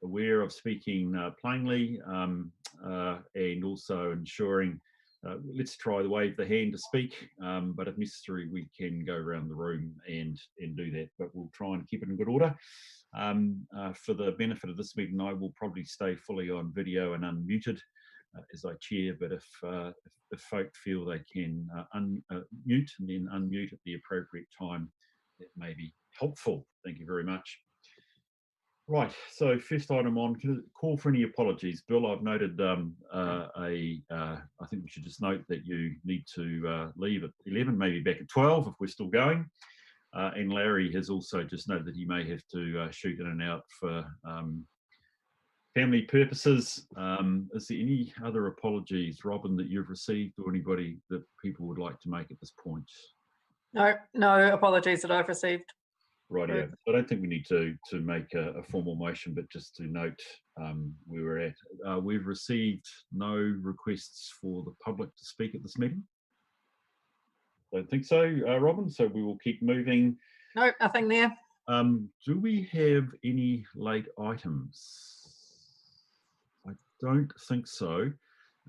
aware of speaking plainly, and also ensuring, let's try to wave the hand to speak, but if necessary, we can go around the room and do that, but we'll try and keep it in good order. For the benefit of this meeting, I will probably stay fully on video and unmuted as I chair, but if folk feel they can mute and then unmute at the appropriate time, that may be helpful. Thank you very much. Right, so first item on, call for any apologies. Bill, I've noted I think we should just note that you need to leave at 11, maybe back at 12 if we're still going. And Larry has also just noted that he may have to shoot in and out for family purposes. Is there any other apologies, Robin, that you've received, or anybody that people would like to make at this point? No apologies that I've received. Right, yeah. I don't think we need to make a formal motion, but just to note where we're at. We've received no requests for the public to speak at this meeting. I don't think so, Robin, so we will keep moving. No, nothing there. Do we have any late items? I don't think so.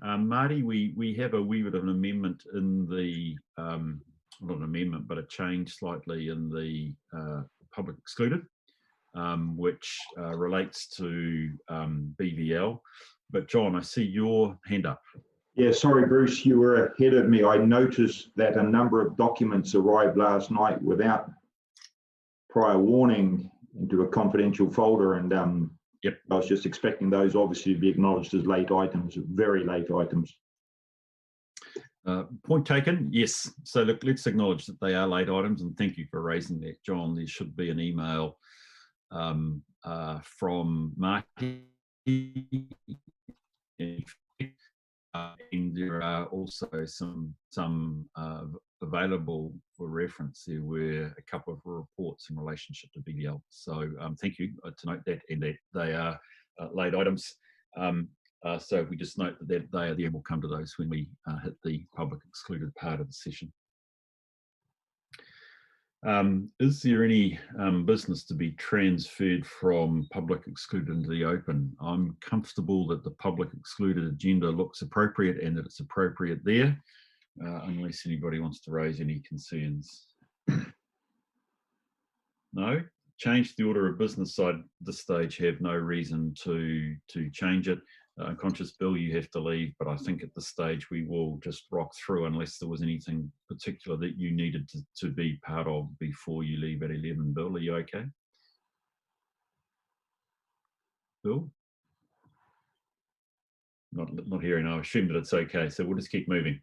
Marty, we have a wee bit of an amendment in the not an amendment, but a change slightly in the public excluded, which relates to BVL. But John, I see your hand up. Yeah, sorry, Bruce, you were ahead of me. I noticed that a number of documents arrived last night without prior warning into a confidential folder, and yep. I was just expecting those obviously to be acknowledged as late items, very late items. Point taken, yes. So look, let's acknowledge that they are late items, and thank you for raising that, John. There should be an email from Marty, and there are also some available for reference. There were a couple of reports in relationship to BVL. So thank you to note that, and that they are late items. So we just note that they are there, and we'll come to those when we hit the public excluded part of the session. Is there any business to be transferred from public excluded into the open? I'm comfortable that the public excluded agenda looks appropriate and that it's appropriate there, unless anybody wants to raise any concerns. No? Change the order of business. I, at this stage, have no reason to change it. I'm conscious, Bill, you have to leave, but I think at this stage we will just rock through unless there was anything particular that you needed to be part of before you leave at 11. Bill, are you okay? Bill? Not hearing. I assume that it's okay, so we'll just keep moving.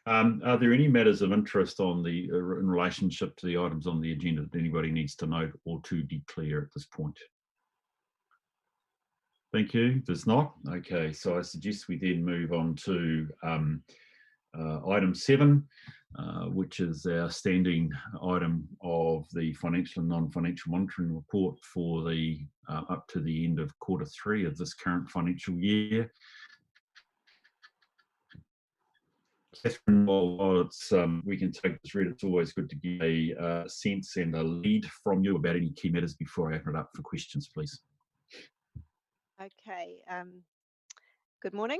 Are there any matters of interest on the in relationship to the items on the agenda that anybody needs to note or to declare at this point? Thank you. There's not. Okay, so I suggest we then move on to item 7, which is our standing item of the financial and non-financial monitoring report for the up to the end of Q3 of this current financial year. Catherine, while it's, we can take this read, it's always good to get a sense and a lead from you about any key matters before I open it up for questions, please. Okay, good morning.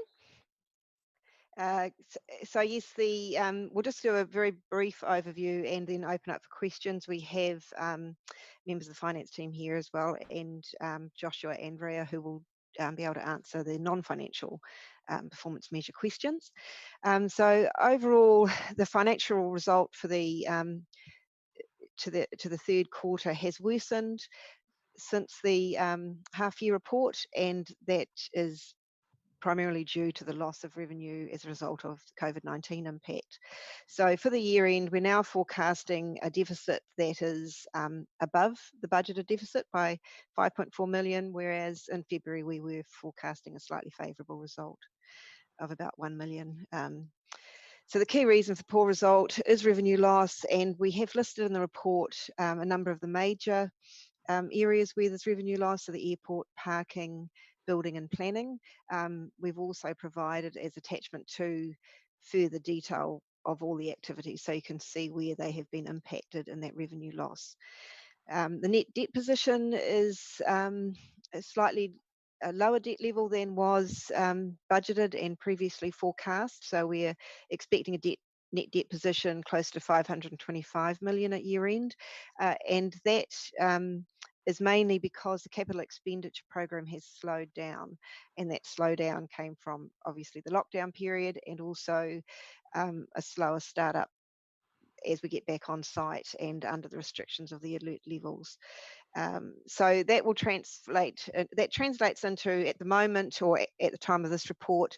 So yes, we'll just do a very brief overview and then open up for questions. We have members of the finance team here as well, and Joshua and Rhea, who will be able to answer the non-financial performance measure questions. So overall, the financial result for the to the third quarter has worsened since the half-year report, and that is primarily due to the loss of revenue as a result of COVID-19 impact. So for the year end, we're now forecasting a deficit that is above the budgeted deficit by 5.4 million, whereas in February we were forecasting a slightly favourable result of about 1 million. So the key reason for poor result is revenue loss, and we have listed in the report a number of the major areas where there's revenue loss, so the airport, parking, building and planning. We've also provided as attachment to further detail of all the activities, so you can see where they have been impacted in that revenue loss. The net debt position is slightly a lower debt level than was budgeted and previously forecast. So we're expecting a net debt position close to 525 million at year end, and that is mainly because the capital expenditure program has slowed down, and that slowdown came from obviously the lockdown period and also a slower startup as we get back on site and under the restrictions of the alert levels. So that will translate, that translates into, at the moment, or at the time of this report,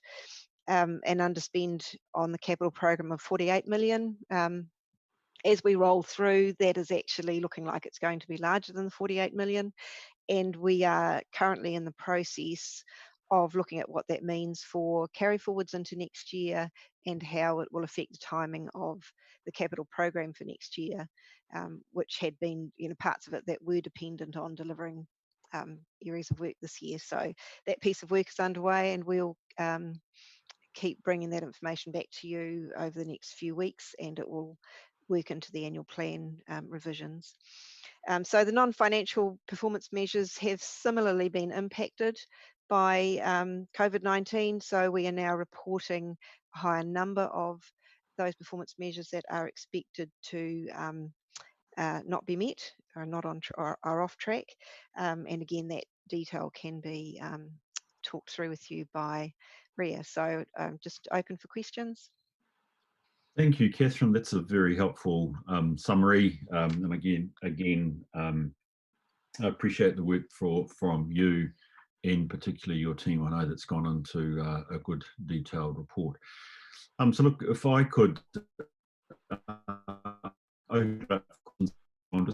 an underspend on the capital program of 48 million. As we roll through, that is actually looking like it's going to be larger than the 48 million. And we are currently in the process of looking at what that means for carry forwards into next year and how it will affect the timing of the capital program for next year, which had been, parts of it that were dependent on delivering areas of work this year. So that piece of work is underway, and we'll keep bringing that information back to you over the next few weeks, and it will work into the annual plan revisions. So the non-financial performance measures have similarly been impacted by COVID-19. So we are now reporting a higher number of those performance measures that are expected to not be met, or not on or are off track. And again, that detail can be talked through with you by Ria. So just open for questions. Thank you, Catherine. That's a very helpful summary. And again, I appreciate the work from you and particularly your team. I know that's gone into a good detailed report. So look, if I could open up, I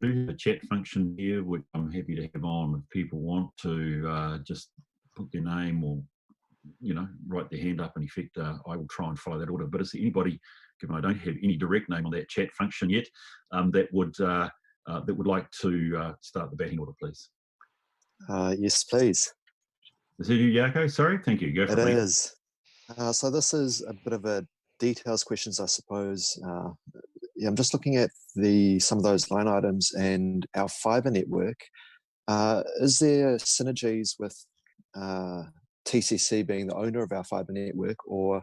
do have a chat function here, which I'm happy to have on if people want to just put their name or write their hand up. In effect, I will try and follow that order. But is there anybody, given I don't have any direct name on that chat function yet, that would like to start the batting order, please? Yes, please. Is it you, Jaco? Sorry, thank you. Go for it. It is. So this is a bit of a details questions, I suppose. I'm just looking at some of those line items and our fibre network. Is there synergies with TCC being the owner of our fibre network, or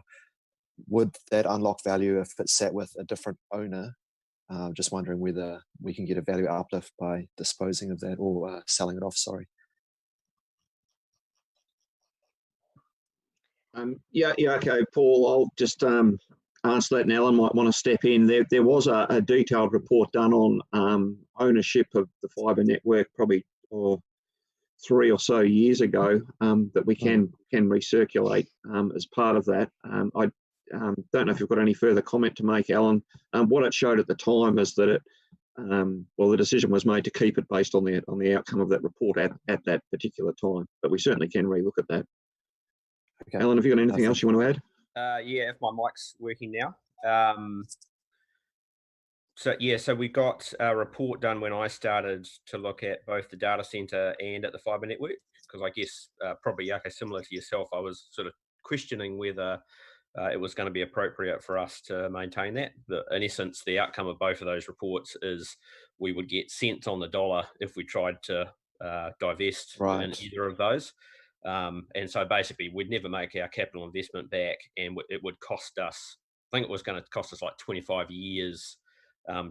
would that unlock value if it sat with a different owner? Just wondering whether we can get a value uplift by disposing of that or selling it off, sorry. Yeah, okay, Paul, I'll just answer that, and Alan might want to step in. There was a detailed report done on ownership of the fibre network probably 3 or so years ago that we can recirculate as part of that. I don't know if you've got any further comment to make, Alan. What it showed at the time is that the decision was made to keep it based on the outcome of that report at that particular time. But we certainly can relook at that. Okay. Alan, have you got anything else you want to add? Yeah, if my mic's working now. So we got a report done when I started to look at both the data centre and at the fibre network, because I guess probably, Jaco, similar to yourself, I was sort of questioning whether it was going to be appropriate for us to maintain that. In essence, the outcome of both of those reports is we would get cents on the dollar if we tried to divest in either of those. And so basically we'd never make our capital investment back, and it would cost us, I think it was going to cost us like 25 years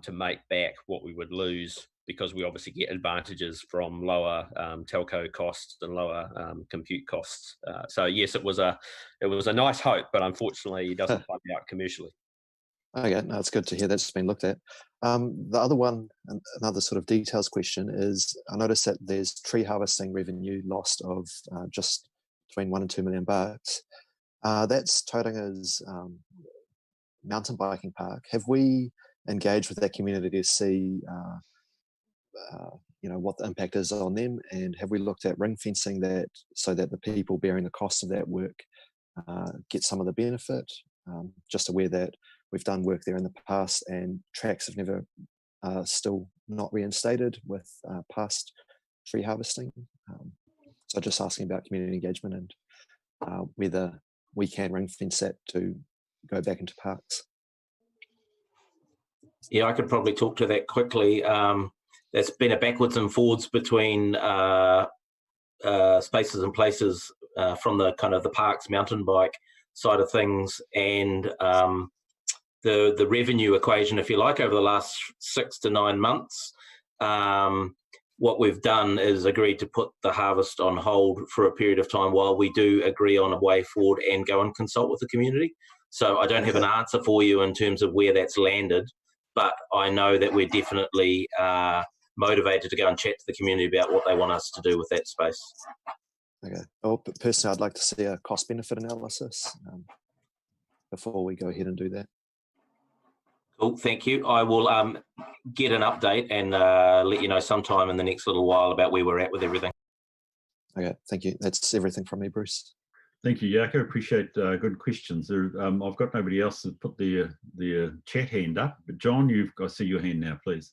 to make back what we would lose, because we obviously get advantages from lower telco costs and lower compute costs. So yes, it was a nice hope, but unfortunately it doesn't play out commercially. Okay, no, it's good to hear that's been looked at. The other one, another sort of details question is, I noticed that there's tree harvesting revenue lost of just between $1 and $2 million. That's toting as mountain biking park. Have we engaged with that community to see, what the impact is on them, and have we looked at ring fencing that so that the people bearing the cost of that work get some of the benefit? Just aware that we've done work there in the past, and tracks have never still not reinstated with past tree harvesting. So just asking about community engagement and whether we can ring fence that to go back into parks. Yeah, I could probably talk to that quickly. There's been a backwards and forwards between spaces and places from the kind of the parks mountain bike side of things, and the revenue equation, if you like, over the last 6 to 9 months. What we've done is agreed to put the harvest on hold for a period of time while we do agree on a way forward and go and consult with the community. So I don't have an answer for you in terms of where that's landed, but I know that we're definitely motivated to go and chat to the community about what they want us to do with that space. Okay. Oh, but personally, I'd like to see a cost-benefit analysis before we go ahead and do that. Cool, thank you. I will get an update and let you know sometime in the next little while about where we're at with everything. Okay, thank you. That's everything from me, Bruce. Thank you, Jaco. Appreciate good questions. I've got nobody else to put the chat hand up, but John, I see your hand now, please.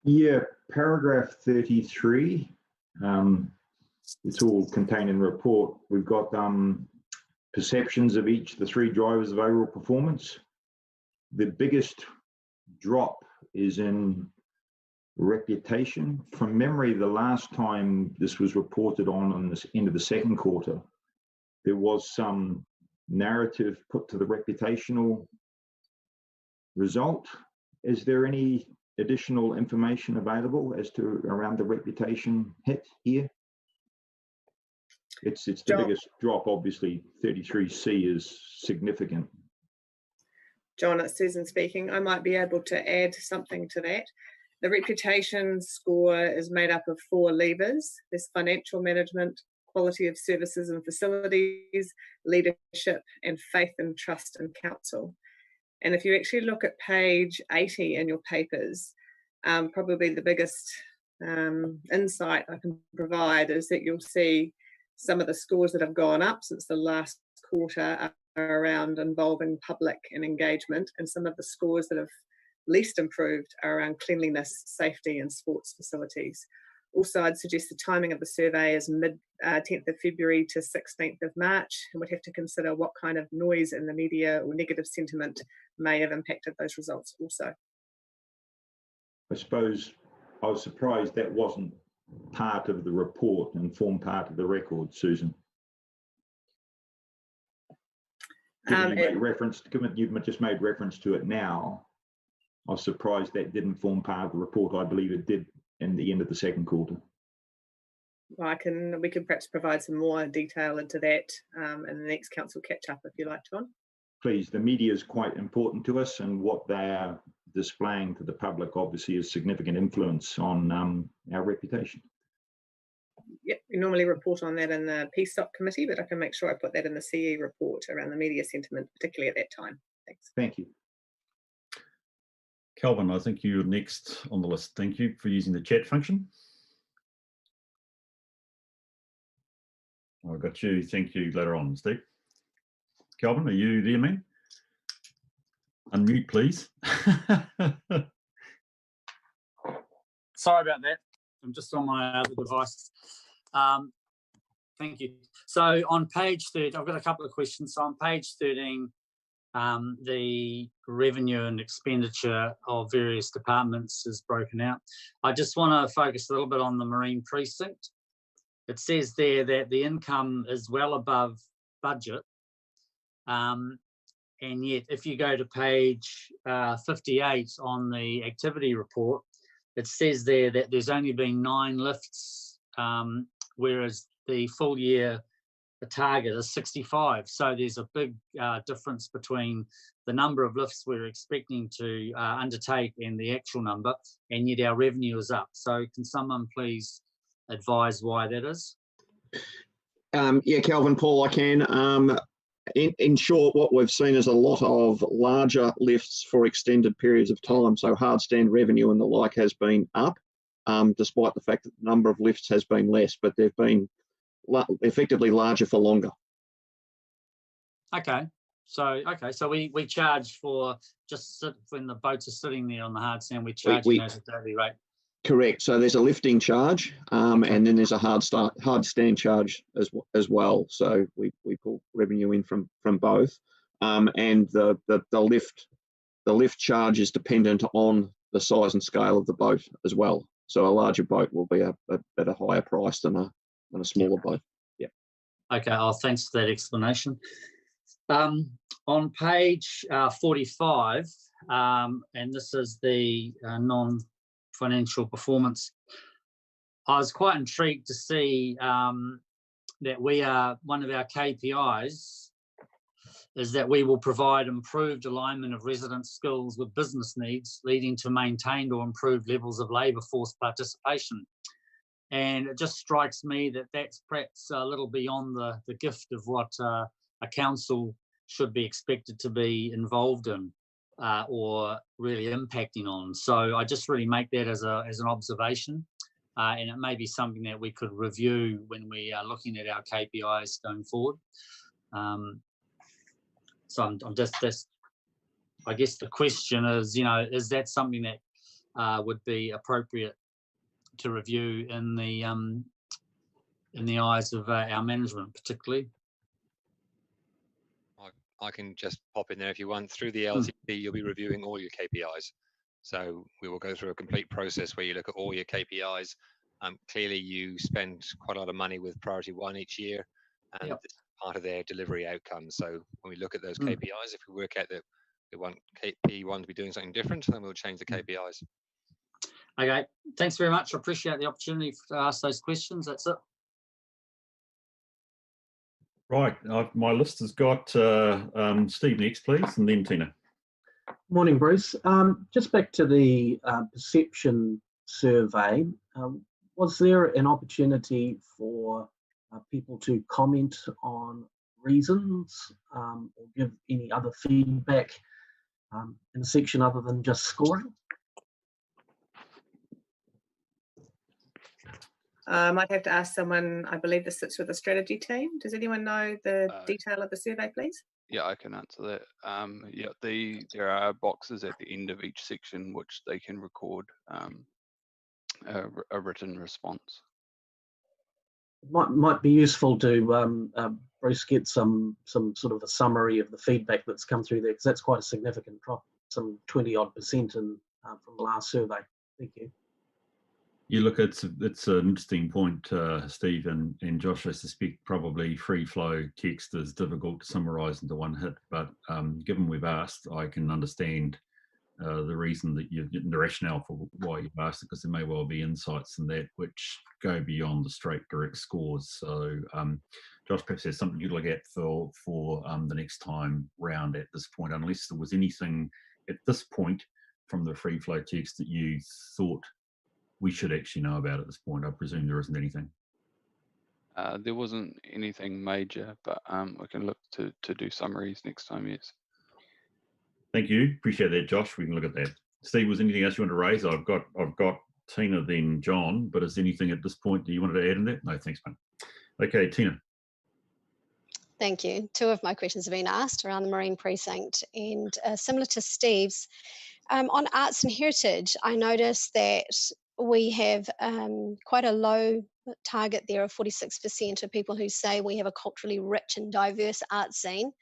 Yeah, paragraph 33. It's all contained in the report. We've got perceptions of each of the 3 drivers of overall performance. The biggest drop is in reputation. From memory, the last time this was reported on this end of the second quarter, there was some narrative put to the reputational result. Is there any additional information available as to around the reputation hit here? It's the biggest drop, obviously. 33C is significant. John, it's Susan speaking. I might be able to add something to that. The reputation score is made up of 4 levers. There's financial management, quality of services and facilities, leadership, and faith and trust in council. And if you actually look at page 80 in your papers, probably the biggest insight I can provide is that you'll see some of the scores that have gone up since the last quarter are around involving public and engagement, and some of the scores that have least improved are around cleanliness, safety and sports facilities. Also, I'd suggest the timing of the survey is mid 10th of February to 16th of March, and we'd have to consider what kind of noise in the media or negative sentiment may have impacted those results also. I suppose I was surprised that wasn't part of the report and formed part of the record, Susan. Given you've just made reference to it now, I was surprised that didn't form part of the report. I believe it did in the end of the second quarter. Well, we can perhaps provide some more detail into that in the next council catch-up if you like, John. Please, the media is quite important to us, and what they are displaying to the public obviously has significant influence on our reputation. Yep, we normally report on that in the PSOC committee, but I can make sure I put that in the CE report around the media sentiment, particularly at that time. Thanks. Thank you. Calvin, I think you're next on the list. Thank you for using the chat function. I got you. Thank you later on, Steve. Calvin, are you there, man? Unmute, please. Sorry about that. I'm just on my other device. Thank you. So on page 13, I've got a couple of questions. So on page 13, the revenue and expenditure of various departments is broken out. I just want to focus a little bit on the marine precinct. It says there that the income is well above budget. And yet, if you go to page 58 on the activity report, it says there that there's only been 9 lifts, whereas the full year the target is 65. So there's a big difference between the number of lifts we're expecting to undertake and the actual number, and yet our revenue is up. So can someone please advise why that is? Yeah, Calvin, Paul, I can. In short, what we've seen is a lot of larger lifts for extended periods of time. So hard stand revenue and the like has been up, despite the fact that the number of lifts has been less, but they've been effectively larger for longer. Okay, so we charge for just when the boats are sitting there on the hard stand, we charge as a daily rate. Correct. So there's a lifting charge, and then there's a hard stand charge as well. So we pull revenue in from both, and the lift charge is dependent on the size and scale of the boat as well. So a larger boat will be at a higher price than and a smaller boat. Okay, thanks for that explanation. On page 45, and this is the non-financial performance, I was quite intrigued to see that one of our KPIs is that we will provide improved alignment of resident skills with business needs, leading to maintained or improved levels of labour force participation. And it just strikes me that that's perhaps a little beyond the gift of what a council should be expected to be involved in or really impacting on. So I just really make that as an observation, and it may be something that we could review when we are looking at our KPIs going forward. So I'm just I guess the question is, is that something that would be appropriate to review in the eyes of our management, particularly? I can just pop in there if you want. Through the LTP, you'll be reviewing all your KPIs. So we will go through a complete process where you look at all your KPIs. Clearly, you spend quite a lot of money with Priority 1 each year, and this is part of their delivery outcomes. So when we look at those KPIs, if we work out that we want KP1 to be doing something different, then we'll change the KPIs. Okay, thanks very much. I appreciate the opportunity to ask those questions. That's it. Right, my list has got Steve next, please, and then Tina. Morning, Bruce. Just back to the perception survey. Was there an opportunity for people to comment on reasons or give any other feedback in the section other than just scoring? I might have to ask someone, I believe this sits with the strategy team. Does anyone know the detail of the survey, please? Yeah, I can answer that. There are boxes at the end of each section which they can record a written response. Might be useful to Bruce get some sort of a summary of the feedback that's come through there, because that's quite a significant drop, some 20-odd% from the last survey. Thank you. You look, it's an interesting point, Steve and Josh. I suspect probably free flow text is difficult to summarise into one hit, but given we've asked, I can understand the reason that the rationale for why you've asked it, because there may well be insights in that which go beyond the straight direct scores. So Josh, perhaps there's something you'd look at for the next time round at this point, unless there was anything at this point from the free flow text that you thought we should actually know about at this point. I presume there isn't anything. There wasn't anything major, but we can look to do summaries next time, yes. Thank you. Appreciate that, Josh. We can look at that. Steve, was anything else you want to raise? I've got Tina, then John, but is anything at this point that you wanted to add in that? No, thanks, mate. Okay, Tina. Thank you. Two of my questions have been asked around the Marine Precinct, and similar to Steve's, on arts and heritage, I noticed that we have quite a low target there of 46% of people who say we have a culturally rich and diverse art scene.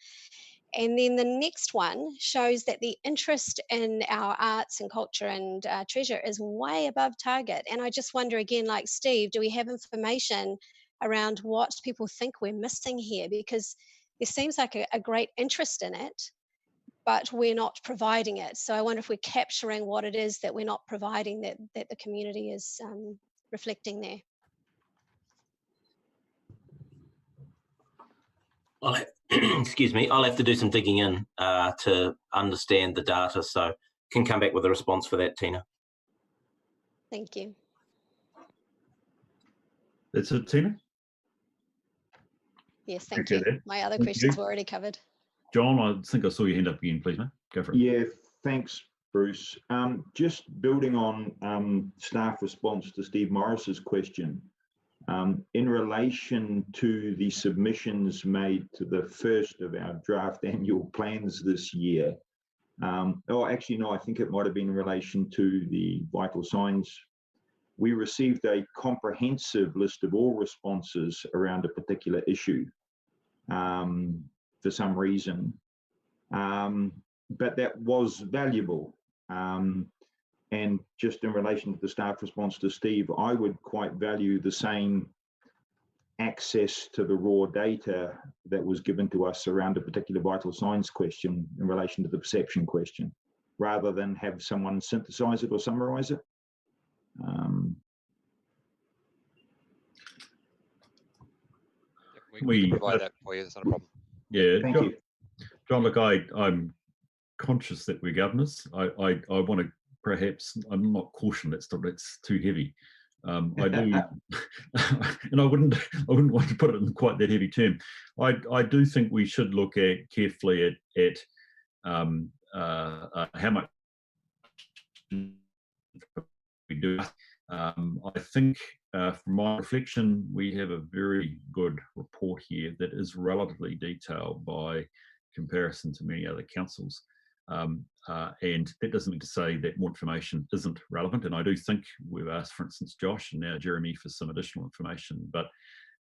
And then the next one shows that the interest in our arts and culture and treasure is way above target. And I just wonder again, like Steve, do we have information around what people think we're missing here? Because there seems like a great interest in it, but we're not providing it. So I wonder if we're capturing what it is that we're not providing that the community is reflecting there. Excuse me, I'll have to do some digging in to understand the data, so can come back with a response for that, Tina. Thank you. That's it, Tina? Yes, thank you. My other questions were already covered. John, I think I saw your hand up again, please, mate. Go for it. Yeah, thanks, Bruce. Just building on staff response to Steve Morris's question, in relation to the submissions made to the first of our draft annual plans this year, actually, no, I think it might have been in relation to the vital signs. We received a comprehensive list of all responses around a particular issue for some reason, but that was valuable. And just in relation to the staff response to Steve, I would quite value the same access to the raw data that was given to us around a particular vital signs question in relation to the perception question, rather than have someone synthesize it or summarize it. We can provide that for you. That's not a problem. Yeah, Thank John, you. John, look, I'm conscious that we're governors. I want to perhaps, I'm not caution that's too heavy. I do, and I wouldn't want to put it in quite that heavy term. I do think we should look at carefully at how much we do. I think from my reflection, we have a very good report here that is relatively detailed by comparison to many other councils. And that doesn't mean to say that more information isn't relevant. And I do think we've asked, for instance, Josh and now Jeremy for some additional information. But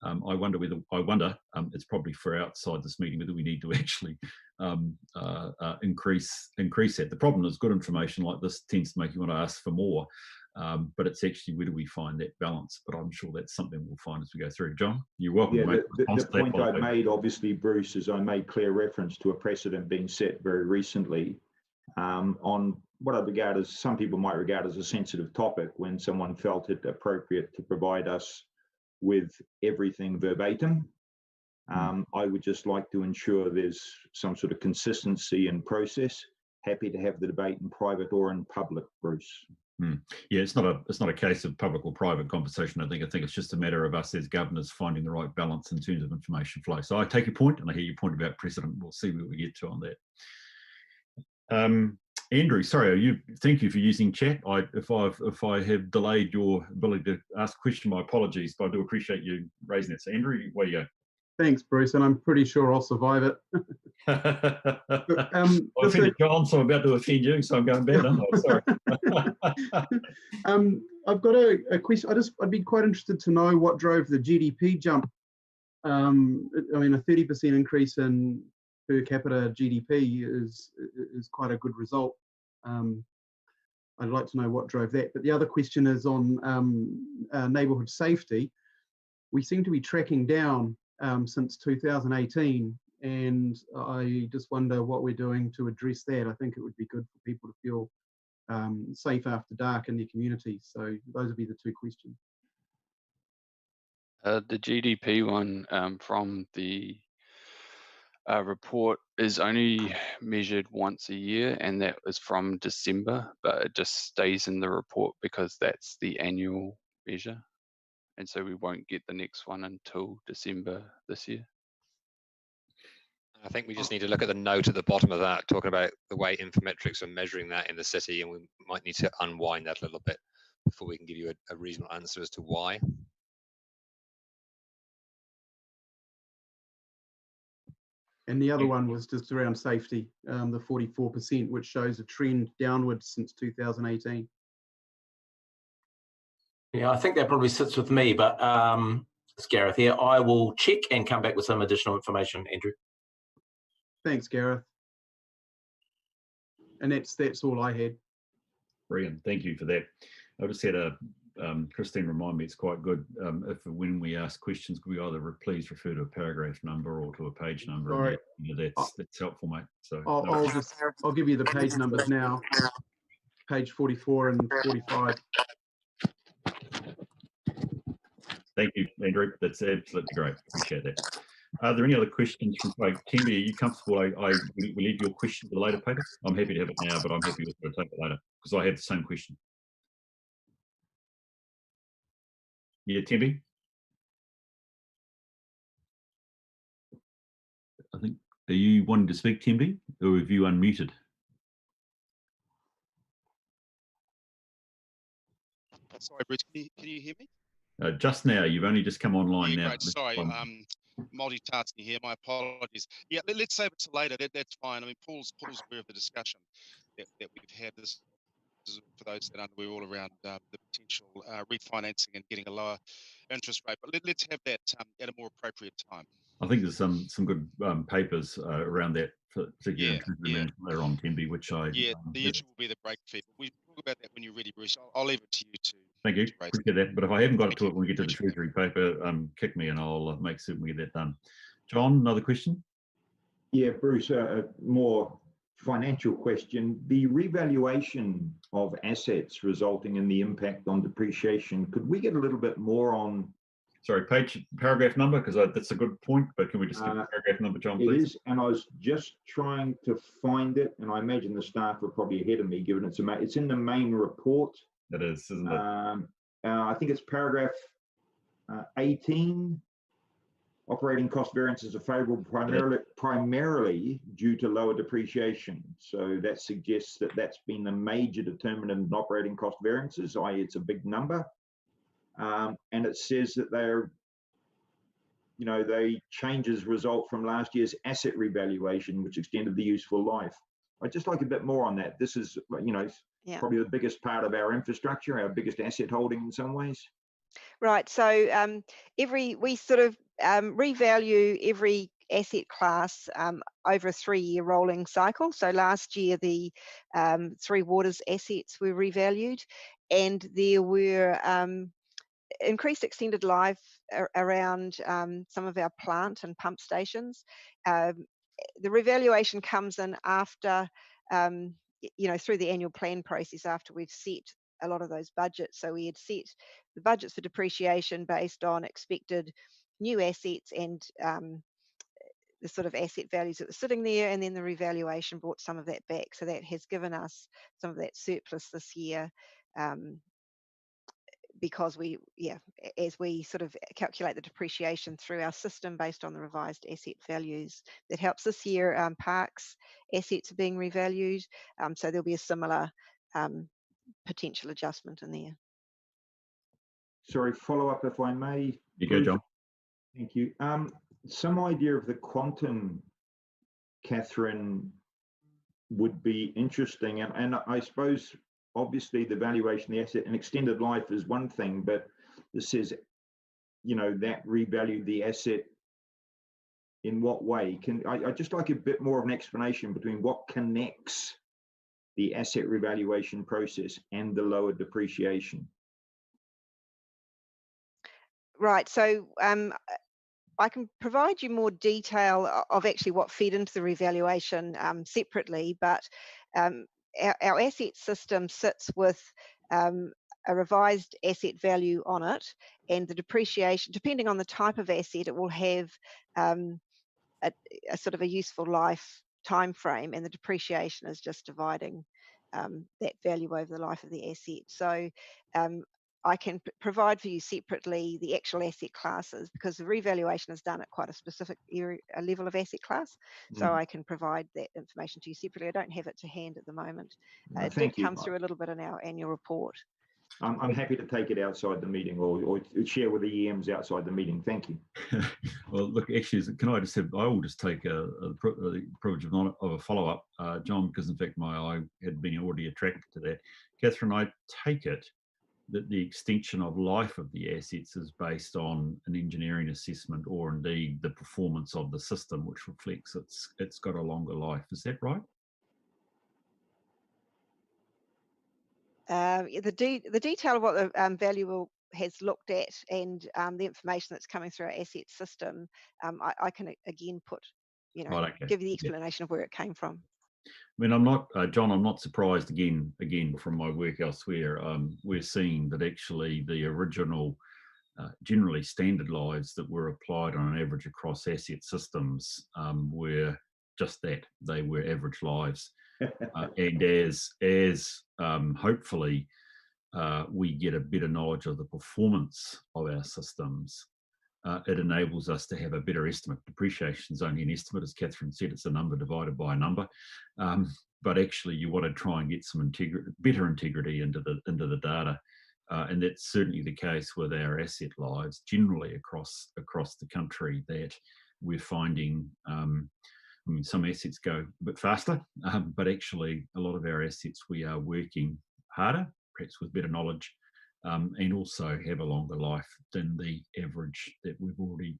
I wonder it's probably for outside this meeting whether we need to actually increase that. The problem is good information like this tends to make you want to ask for more. But it's actually where do we find that balance? But I'm sure that's something we'll find as we go through. John, you're welcome. Yeah, the point I made, obviously, Bruce, is I made clear reference to a precedent being set very recently on what I regard as, some people might regard as a sensitive topic, when someone felt it appropriate to provide us with everything verbatim. I would just like to ensure there's some sort of consistency in process. Happy to have the debate in private or in public, Bruce. Yeah, it's not a case of public or private conversation. I think it's just a matter of us as governors finding the right balance in terms of information flow. So I take your point, and I hear your point about precedent. We'll see where we get to on that. Andrew, sorry, thank you for using chat. If I have delayed your ability to ask a question, my apologies, but I do appreciate you raising it. So Andrew, where you go? Thanks, Bruce, and I'm pretty sure I'll survive it. I offended John, so I'm about to offend you, so I'm going bad, aren't I? Sorry. I've got a question. I'd be quite interested to know what drove the GDP jump. I mean, a 30% increase in per capita GDP is quite a good result. I'd like to know what drove that. But the other question is on neighbourhood safety. We seem to be tracking down since 2018, and I just wonder what we're doing to address that. I think it would be good for people to feel safe after dark in their communities. So those would be the two questions. The GDP one from the report is only measured once a year, and that is from December, but it just stays in the report because that's the annual measure. And so we won't get the next one until December this year. I think we just need to look at the note at the bottom of that, talking about the way Infometrics are measuring that in the city, and we might need to unwind that a little bit before we can give you a reasonable answer as to why. And the other one was just around safety, the 44%, which shows a trend downwards since 2018. Yeah, I think that probably sits with me, but it's Gareth here. I will check and come back with some additional information, Andrew. Thanks, Gareth. And that's all I had. Brilliant, thank you for that. I just had Christine remind me, it's quite good if when we ask questions, could we either please refer to a paragraph number or to a page number? Sorry. That's helpful, mate. So I'll give you the page numbers now. Page 44 and 45. Thank you, Andrew. That's absolutely great. Appreciate that. Are there any other questions from folks? Timmy, are you comfortable? I will leave your question to the later paper. I'm happy to have it now, but I'm happy to take it later because I have the same question. Yeah, Timmy? I think, are you wanting to speak, Timby, or have you unmuted? Sorry, Bruce, can you hear me? Just now, you've only just come online now. Great. Sorry, multitasking here. My apologies. Yeah, let's save it to later. That's fine. I mean, Paul's aware of the discussion that we've had. This is for those that aren't aware, all around the potential refinancing and getting a lower interest rate. But let's have that at a more appropriate time. I think there's some good papers around that, particularly later on, Timby, which I... Yeah, the issue will be the break fee. But we talk about that when you're ready, Bruce. I'll leave it to you to Thank you. Appreciate that. But if I haven't got to it when we get to the Thank you. Treasury paper, kick me and I'll make certain we get that done. John, another question? Yeah, Bruce, a more financial question. The revaluation of assets resulting in the impact on depreciation, could we get a little bit more on? Sorry, paragraph number, because that's a good point, but can we just give the paragraph number, John, please? It is, and I was just trying to find it, and I imagine the staff are probably ahead of me, given it's in the main report. It is, isn't it? I think it's paragraph 18. Operating cost variances are favourable primarily due to lower depreciation. So that suggests that that's been the major determinant in operating cost variances, i.e. it's a big number. And it says that they changes result from last year's asset revaluation, which extended the useful life. I'd just like a bit more on that. This is, probably the biggest part of our infrastructure, our biggest asset holding in some ways. Right. So we sort of revalue every asset class over a 3-year rolling cycle. So last year, the Three Waters assets were revalued, and there were increased extended life around some of our plant and pump stations. The revaluation comes in after, through the annual plan process after we've set a lot of those budgets. So we had set the budgets for depreciation based on expected new assets and the sort of asset values that were sitting there, and then the revaluation brought some of that back. So that has given us some of that surplus this year, because as we sort of calculate the depreciation through our system based on the revised asset values, that helps this year. Parks assets are being revalued, so there'll be a similar potential adjustment in there. Sorry, follow up if I may. You go, John. Thank you. Some idea of the quantum, Catherine, would be interesting. And I suppose, obviously, the valuation of the asset and extended life is one thing, but this says, that revalued the asset in what way? I'd just like a bit more of an explanation between what connects the asset revaluation process and the lower depreciation. Right. So I can provide you more detail of actually what fed into the revaluation separately, but our asset system sits with a revised asset value on it, and the depreciation, depending on the type of asset, it will have a sort of a useful life time frame, and the depreciation is just dividing that value over the life of the asset. So I can provide for you separately the actual asset classes, because the revaluation is done at quite a specific area, a level of asset class. So I can provide that information to you separately. I don't have it to hand at the moment. It did come through a little bit in our annual report. I'm happy to take it outside the meeting or share with the EMs outside the meeting. Thank you. Well, look, actually, I will just take the privilege of a follow-up, John, because in fact my eye had been already attracted to that. Catherine, I take it that the extension of life of the assets is based on an engineering assessment, or indeed the performance of the system, which reflects it's got a longer life. Is that right? The detail of what the valuer has looked at and the information that's coming through our asset system, I can again give you the explanation of where it came from. I mean, I'm not, John, I'm not surprised again from my work elsewhere. We're seeing that actually the original generally standard lives that were applied on an average across asset systems were just that. They were average lives. And as hopefully we get a better knowledge of the performance of our systems, it enables us to have a better estimate. Depreciation is only an estimate, as Catherine said, it's a number divided by a number. But actually you want to try and get some better integrity into the data. And that's certainly the case with our asset lives generally across the country, that we're finding I mean, some assets go a bit faster, but actually a lot of our assets we are working harder, perhaps with better knowledge, and also have a longer life than the average that we've already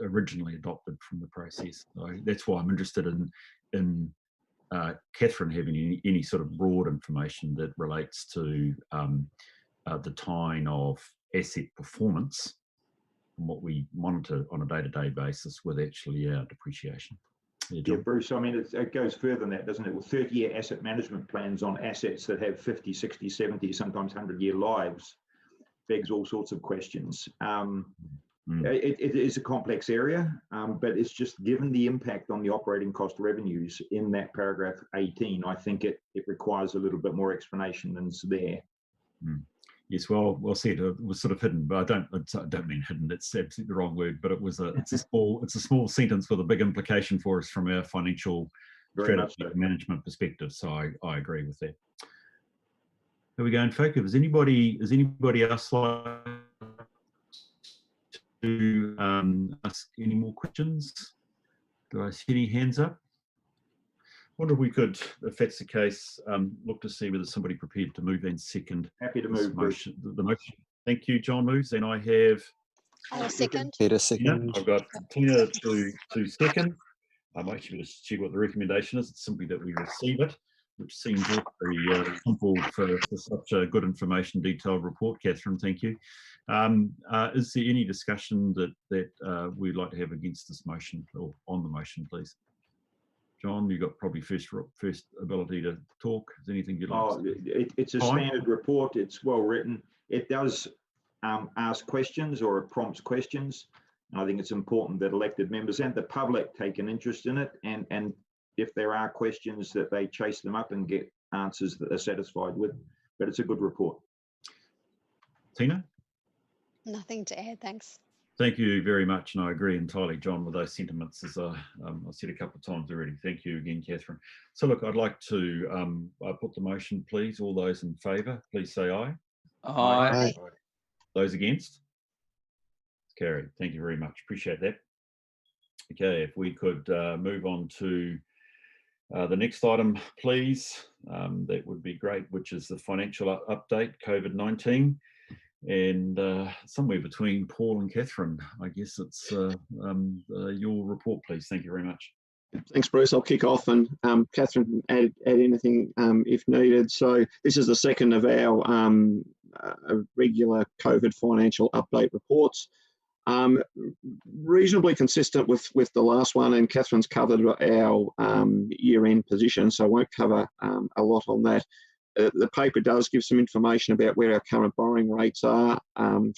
originally adopted from the process. So that's why I'm interested in Catherine having any sort of broad information that relates to the tying of asset performance and what we monitor on a day-to-day basis with actually our depreciation. Yeah, Bruce, I mean, it goes further than that, doesn't it? With 30-year asset management plans on assets that have 50, 60, 70, sometimes 100-year lives, begs all sorts of questions. It is a complex area, but it's just given the impact on the operating cost revenues in that paragraph 18, I think it requires a little bit more explanation than's there. Yes, well said. It was sort of hidden, but I don't mean hidden. It's absolutely the wrong word. But it's a small sentence with a big implication for us from our financial strategy management perspective. So I agree with that. Here we go, and folk. Is anybody else like to ask any more questions? Do I see any hands up? I wonder if we could, if that's the case, look to see whether somebody prepared to move and second. Happy to move motion. The motion. Thank you, John moves, and I have. I'll second. Peter second. I've got Tina to second. I'm actually going to check what the recommendation is. It's simply that we receive it, which seems very simple for such a good information, detailed report. Catherine, thank you. Is there any discussion that we'd like to have against this motion or on the motion, please? John, you've got probably first ability to talk. Is there anything you'd like to say? It's a standard report. It's well written. It does ask questions, or it prompts questions. I think it's important that elected members and the public take an interest in it, and if there are questions, that they chase them up and get answers that they're satisfied with. But it's a good report. Tina? Nothing to add, thanks. Thank you very much, and I agree entirely, John, with those sentiments, as I've said a couple of times already. Thank you again, Catherine. So look, I'd like to put the motion, please. All those in favour, please say aye. Aye. Those against? It's carried. Thank you very much. Appreciate that. Okay, if we could move on to the next item, please. That would be great, which is the financial update, COVID-19. And somewhere between Paul and Catherine, I guess it's your report, please. Thank you very much. Thanks, Bruce. I'll kick off, and Catherine add anything if needed. So this is the second of our regular COVID financial update reports. Reasonably consistent with the last one, and Catherine's covered our year-end position, so I won't cover a lot on that. The paper does give some information about where our current borrowing rates are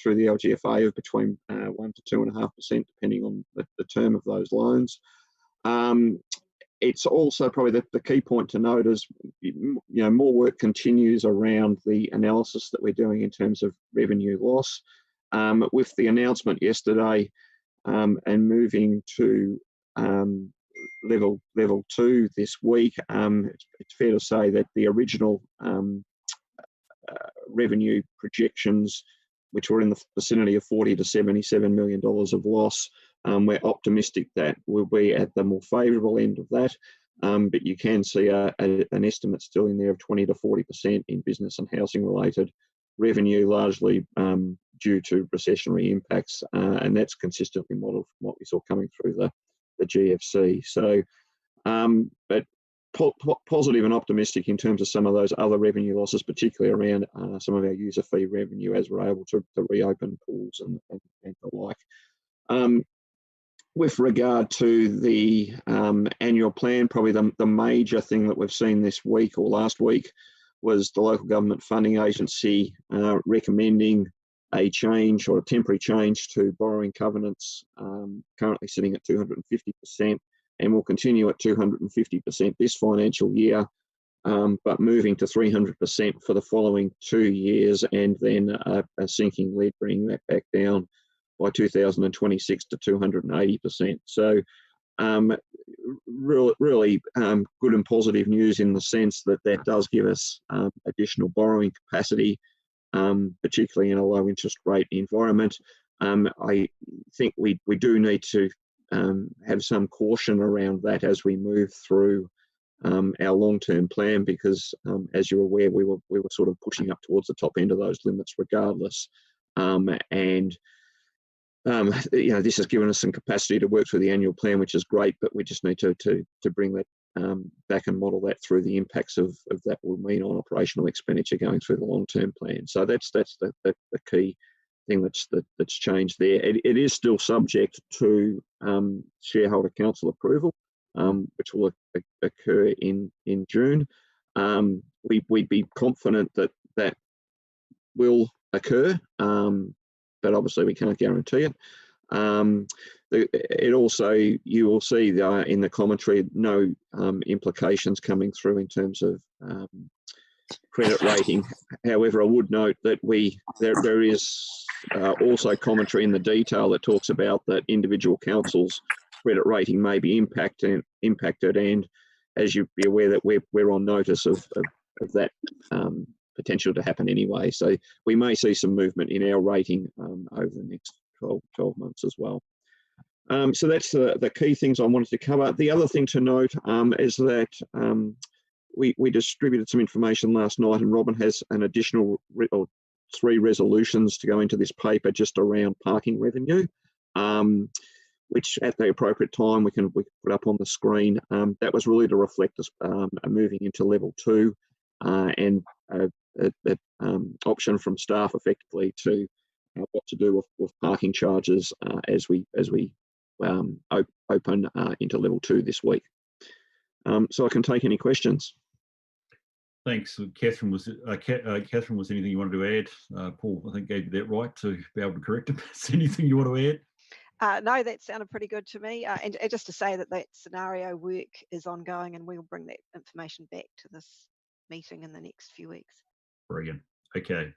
through the LGFA of between 1 to 2.5%, depending on the term of those loans. It's also probably the key point to note is, more work continues around the analysis that we're doing in terms of revenue loss. With the announcement yesterday and moving to level 2 this week, it's fair to say that the original revenue projections, which were in the vicinity of $40 to $77 million of loss, we're optimistic that we'll be at the more favourable end of that. But you can see an estimate still in there of 20 to 40% in business and housing related revenue, largely due to recessionary impacts, and that's consistently modelled from what we saw coming through the GFC. So, but positive and optimistic in terms of some of those other revenue losses, particularly around some of our user fee revenue as we're able to reopen pools and the like. With regard to the annual plan, probably the major thing that we've seen this week or last week was the Local Government Funding Agency recommending a change or a temporary change to borrowing covenants, currently sitting at 250%, and will continue at 250% this financial year, but moving to 300% for the following 2 years, and then a sinking lid, bringing that back down by 2026 to 280%. So really good and positive news in the sense that does give us additional borrowing capacity, particularly in a low interest rate environment. I think we do need to have some caution around that as we move through our long-term plan, because as you're aware, we were sort of pushing up towards the top end of those limits regardless. This has given us some capacity to work through the annual plan, which is great, but we just need to bring that back and model that through the impacts of that will mean on operational expenditure going through the long-term plan. So that's the key thing that's changed there. It is still subject to shareholder council approval, which will occur in June. We'd be confident that will occur, but obviously we can't guarantee it. It also, you will see in the commentary, no implications coming through in terms of credit rating. However, I would note that there is also commentary in the detail that talks about that individual councils' credit rating may be impacted, and as you'd be aware that we're on notice of that potential to happen anyway. So we may see some movement in our rating over the next 12 months as well. So that's the key things I wanted to cover. The other thing to note is that we distributed some information last night, and Robin has an additional 3 resolutions to go into this paper just around parking revenue, which at the appropriate time we can put up on the screen. That was really to reflect us moving into level 2 and that option from staff effectively to what to do with parking charges as we open into level 2 this week. So I can take any questions. Thanks, Catherine. Was anything you wanted to add? Paul, I think gave you that right to be able to correct it. Is there anything you want to add? No, that sounded pretty good to me. And just to say that scenario work is ongoing, and we'll bring that information back to this meeting in the next few weeks. Brilliant. Okay.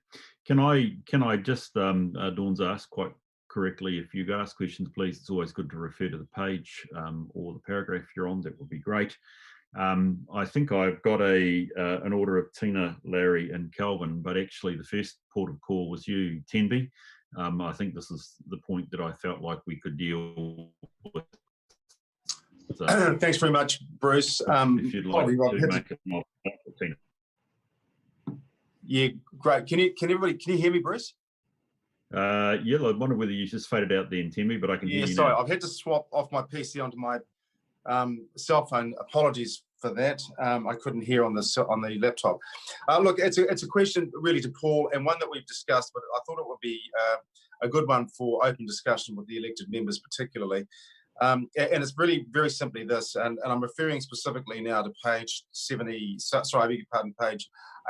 Can I just, Dawn's asked quite correctly, if you ask questions, please, it's always good to refer to the page or the paragraph you're on. That would be great. I think I've got an order of Tina, Larry and Calvin, but actually the first port of call was you, Tenby. I think this is the point that I felt like we could deal with. So, thanks very much, Bruce. if you'd like to make it more, Tina. Yeah, great. Can you hear me, Bruce? Yeah, I wonder whether you just faded out then, Timmy, but I can hear you sorry, now. I've had to swap off my PC onto my cell phone. Apologies for that. I couldn't hear on the laptop. Look, it's a question really to Paul, and one that we've discussed, but I thought it would be a good one for open discussion with the elected members particularly. And it's really very simply this, and I'm referring specifically now to page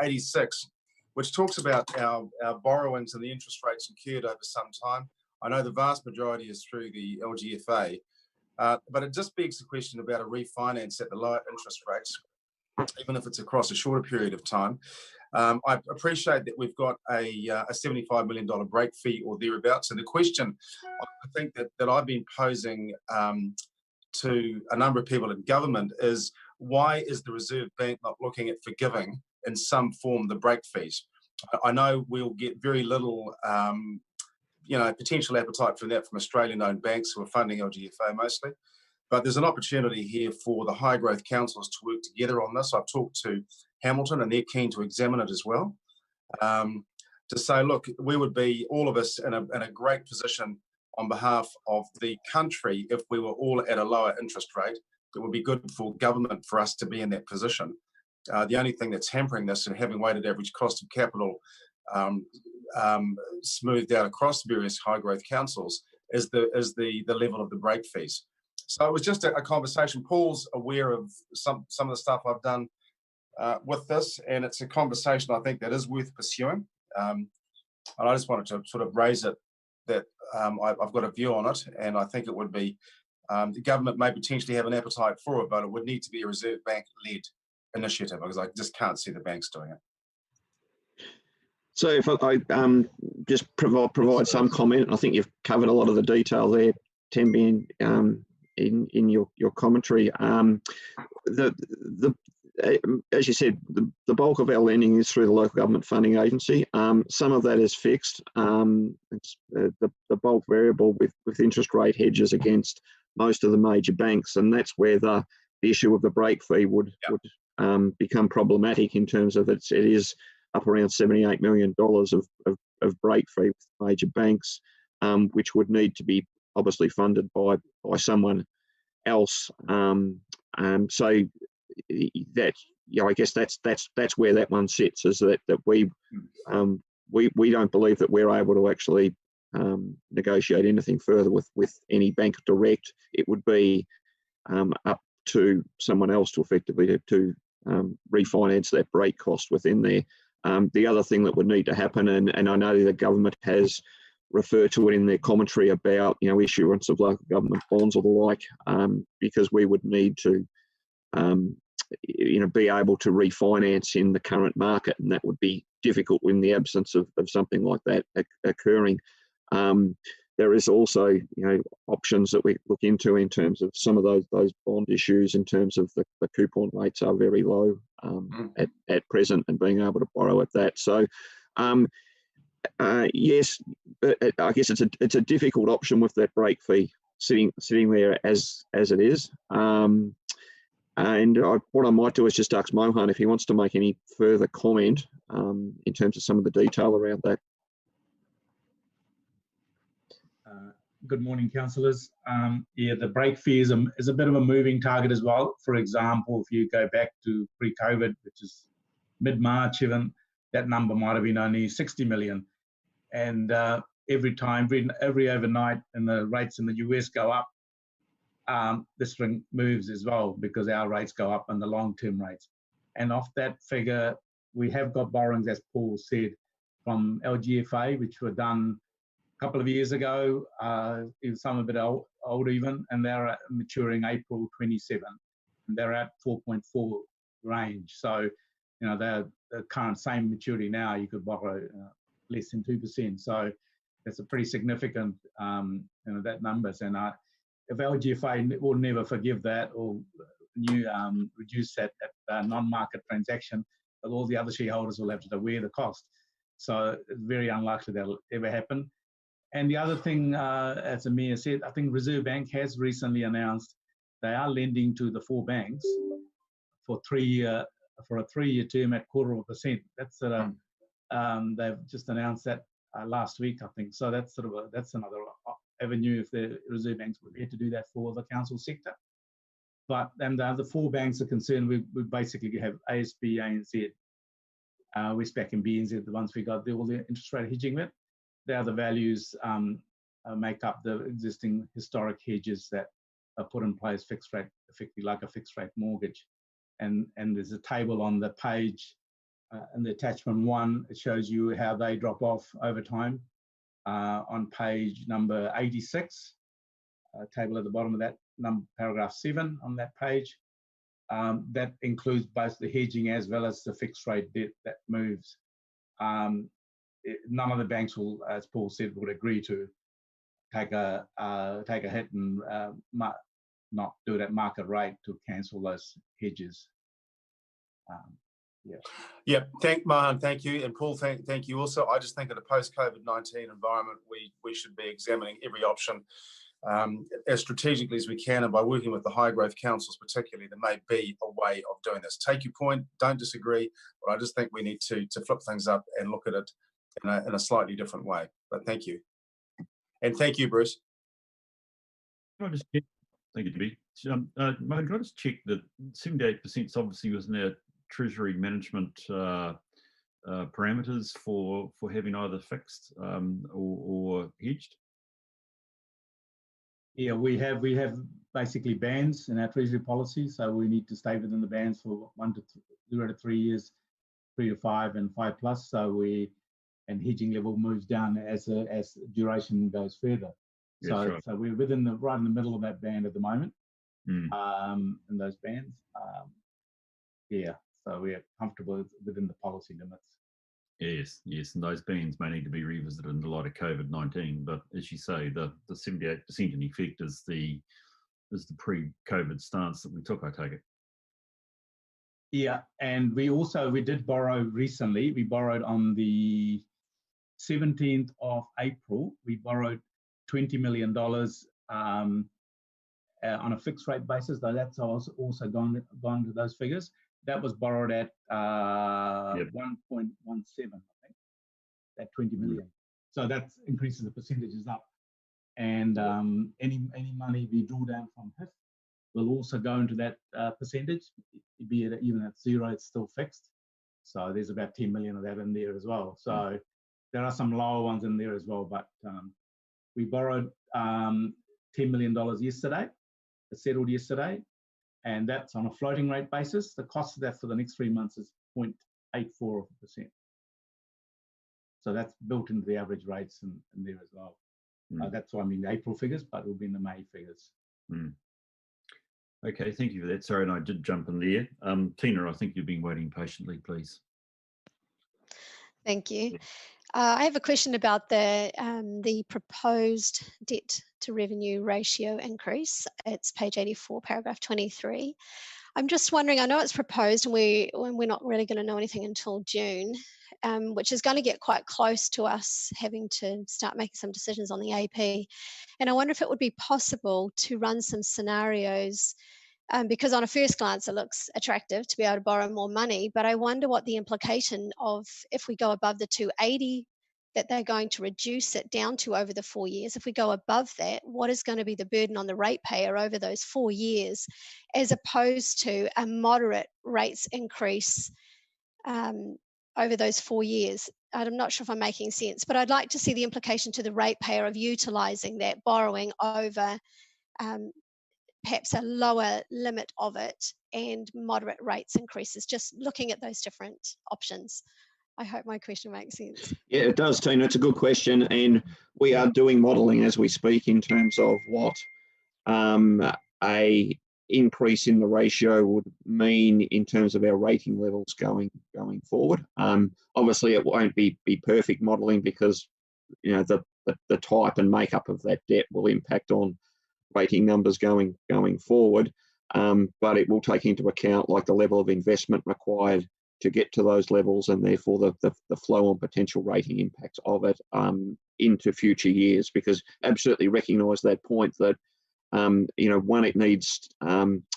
86, which talks about our borrowings and the interest rates incurred over some time. I know the vast majority is through the LGFA, but it just begs the question about a refinance at the lower interest rates, even if it's across a shorter period of time. I appreciate that we've got a $75 million break fee or thereabouts. And the question I think that I've been posing to a number of people in government is, why is the Reserve Bank not looking at forgiving in some form the break fees? I know we'll get very little potential appetite for that from Australian-owned banks who are funding LGFA mostly. But there's an opportunity here for the high growth councils to work together on this. I've talked to Hamilton and they're keen to examine it as well. To say, look, we would be, all of us, in a great position on behalf of the country if we were all at a lower interest rate. It would be good for government for us to be in that position. The only thing that's hampering this, and having weighted average cost of capital smoothed out across various high growth councils, is the level of the break fees. So it was just a conversation. Paul's aware of some of the stuff I've done with this, and it's a conversation I think that is worth pursuing. And I just wanted to sort of raise it, that I've got a view on it, and I think it would be, the government may potentially have an appetite for it, but it would need to be a Reserve Bank-led initiative, because I just can't see the banks doing it. So if I just provide some comment, I think you've covered a lot of the detail there, Tembi, in your commentary. As you said, the bulk of our lending is through the local government funding agency. Some of that is fixed. It's the bulk variable with interest rate hedges against most of the major banks, and that's where the issue of the break fee would become problematic in terms of it is up around $78 million of break fee with major banks, which would need to be obviously funded by someone else. So that, you know, I guess that's where that one sits, is that we don't believe that we're able to actually negotiate anything further with any bank direct. It would be up to someone else to effectively to refinance that break cost within there. The other thing that would need to happen, and I know the government has referred to it in their commentary about, you know, issuance of local government bonds or the like, because we would need to, you know, be able to refinance in the current market, and that would be difficult in the absence of something like that occurring. There is also, you know, options that we look into in terms of some of those bond issues, in terms of the coupon rates are very low at present, and being able to borrow at that. So, yes, I guess it's a difficult option with that break fee sitting there as it is. And what I might do is just ask Mohan if he wants to make any further comment in terms of some of the detail around that. Good morning, councillors. Yeah, the break fee is a bit of a moving target as well. For example, if you go back to pre-COVID, which is mid-March even, that number might have been only 60 million. And every overnight, and the rates in the US go up, this thing moves as well, because our rates go up and the long-term rates. And off that figure, we have got borrowings, as Paul said, from LGFA, which were done a couple of years ago, some a bit old even, and they're maturing April 27, and they're at 4.4 range. So, you know, they're the current same maturity now, you could borrow less than 2%. So that's a pretty significant, you know, that numbers. And if LGFA will never forgive that, or reduce that non-market transaction, but all the other shareholders will have to wear the cost. So it's very unlikely that'll ever happen. And the other thing, as the Mayor said, I think Reserve Bank has recently announced they are lending to the 4 banks for a 3-year term at 0.25%. That's they've just announced that last week, I think. So that's that's another avenue if the Reserve Bank's prepared to do that for the council sector. But and the other 4 banks are concerned. We basically have ASB, ANZ, Westpac, and BNZ, the ones we got all the interest rate hedging with. The other values make up the existing historic hedges that are put in place, fixed rate, effectively like a fixed rate mortgage. And there's a table on the page in the attachment 1. It shows you how they drop off over time. On page number 86, table at the bottom of that, paragraph 7 on that page. That includes both the hedging as well as the fixed rate debt that moves. None of the banks will, as Paul said, would agree to take a hit and not do it at market rate to cancel those hedges. Yeah, Mohan, thank you, and Paul, thank you also. I just think in a post-COVID-19 environment, we should be examining every option as strategically as we can, and by working with the high growth councils particularly, there may be a way of doing this. Take your point, don't disagree, but I just think we need to flip things up and look at it in a slightly different way. But thank you. And thank you, Bruce. Can I just check? Thank you, Debbie. Mohan, can I just check that 78% obviously was in our treasury management parameters for having either fixed or hedged? Yeah, we have basically bands in our treasury policy, so we need to stay within the bands for 0 to 3 years, 3 to 5, and 5+. So and hedging level moves down as duration goes further. Yeah, So sure. so we're within right in the middle of that band at the moment. In those bands. Yeah, so we're comfortable within the policy limits. Yes, and those bands may need to be revisited in the light of COVID-19. But as you say, the 78% in effect is the pre-COVID stance that we took, I take it. Yeah, and we did borrow recently. We borrowed on the 17th of April. We borrowed $20 million on a fixed rate basis, though that's also gone to those figures. That was borrowed at 1.17, I think, that 20 million. So that increases the percentages up. And any money we draw down from HIF will also go into that percentage. be it even at zero, it's still fixed. So there's about 10 million of that in there as well. So there are some lower ones in there as well, but we borrowed $10 million yesterday. It settled yesterday, and that's on a floating rate basis. The cost of that for the next 3 months is 0.84%. So that's built into the average rates in there as well. That's why I mean the April figures, but it will be in the May figures. Okay, thank you for that. Sorry, and I did jump in there. Tina, I think you've been waiting patiently, please. Thank you. I have a question about the proposed debt to revenue ratio increase. It's page 84, paragraph 23. I'm just wondering, I know it's proposed and we're not really going to know anything until June, which is going to get quite close to us having to start making some decisions on the AP. And I wonder if it would be possible to run some scenarios, because on a first glance it looks attractive to be able to borrow more money, but I wonder what the implication of if we go above the 280 that they're going to reduce it down to over the 4 years. If we go above that, what is going to be the burden on the ratepayer over those 4 years, as opposed to a moderate rates increase over those 4 years? I'm not sure if I'm making sense, but I'd like to see the implication to the ratepayer of utilising that borrowing over perhaps a lower limit of it and moderate rates increases, just looking at those different options. I hope my question makes sense. Yeah, it does, Tina. It's a good question, and we are doing modelling as we speak in terms of what a increase in the ratio would mean in terms of our rating levels going forward. Obviously, it won't be perfect modelling because the type and makeup of that debt will impact on rating numbers going forward, but it will take into account like the level of investment required to get to those levels, and therefore the flow on potential rating impacts of it into future years. Because absolutely recognise that point that one, it needs,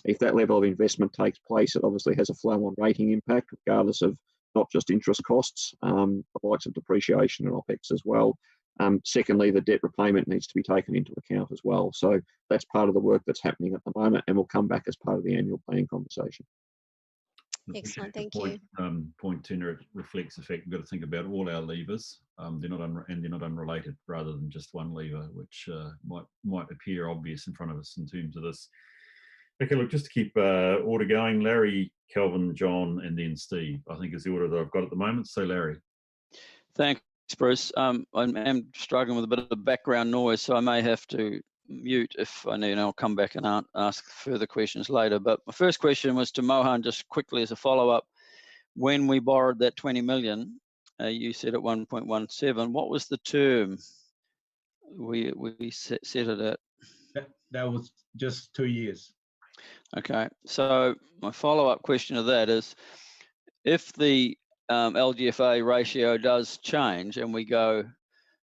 if that level of investment takes place, it obviously has a flow on rating impact, regardless of not just interest costs, the likes of depreciation and OPEX as well. Secondly, the debt repayment needs to be taken into account as well. So that's part of the work that's happening at the moment, and will come back as part of the annual planning conversation. Excellent, thank you. Point, Tina, it reflects the fact we've got to think about all our levers. They're not unrelated, rather than just one lever, which might appear obvious in front of us in terms of this. Okay, look, just to keep order going, Larry, Kelvin, John, and then Steve, I think is the order that I've got at the moment. So, Larry. Thanks, Bruce. I'm struggling with a bit of background noise, so I may have to mute if I need, and I'll come back and ask further questions later. But my first question was to Mohan, just quickly as a follow-up. When we borrowed that 20 million, you said at 1.17, what was the term we set it at? That was just 2 years. Okay, so my follow-up question to that is, if the LGFA ratio does change and we go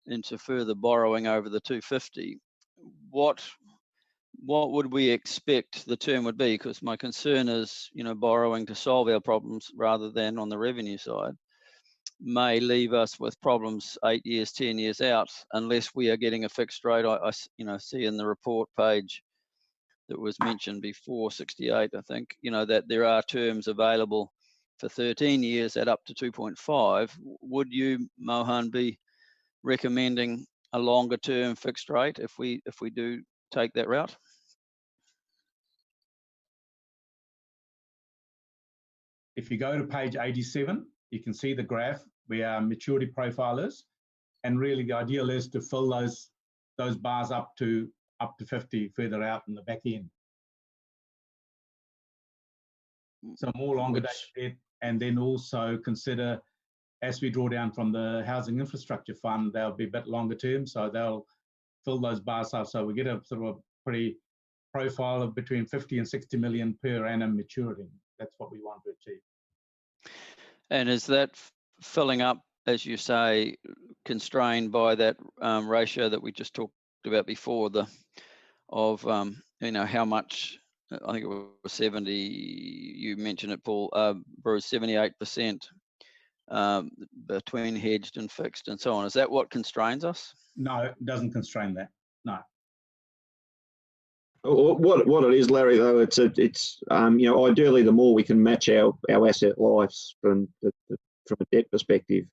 into further borrowing over the 250, what would we expect the term would be? Because my concern is, borrowing to solve our problems rather than on the revenue side may leave us with problems 8 years, 10 years out, unless we are getting a fixed rate. I see in the report page that was mentioned before, 68, I think, that there are terms available for 13 years at up to 2.5. Would you, Mohan, be recommending a longer term fixed rate if we do take that route? If you go to page 87, you can see the graph where our maturity profile is, and really the ideal is to fill those bars up to 50 further out in the back end. So more longer dated, and then also consider, as we draw down from the Housing Infrastructure Fund, they'll be a bit longer term, so they'll fill those bars up. So we get a sort of a pretty profile of between 50 and 60 million per annum maturity. That's what we want to achieve. And is that filling up, as you say, constrained by that ratio that we just talked about before, how much? I think it was 70. You mentioned it, Paul. Bruce, 78% between hedged and fixed, and so on. Is that what constrains us? No, it doesn't constrain that. No. What it is, Larry, though, it's you know, ideally the more we can match our asset lives from a debt perspective,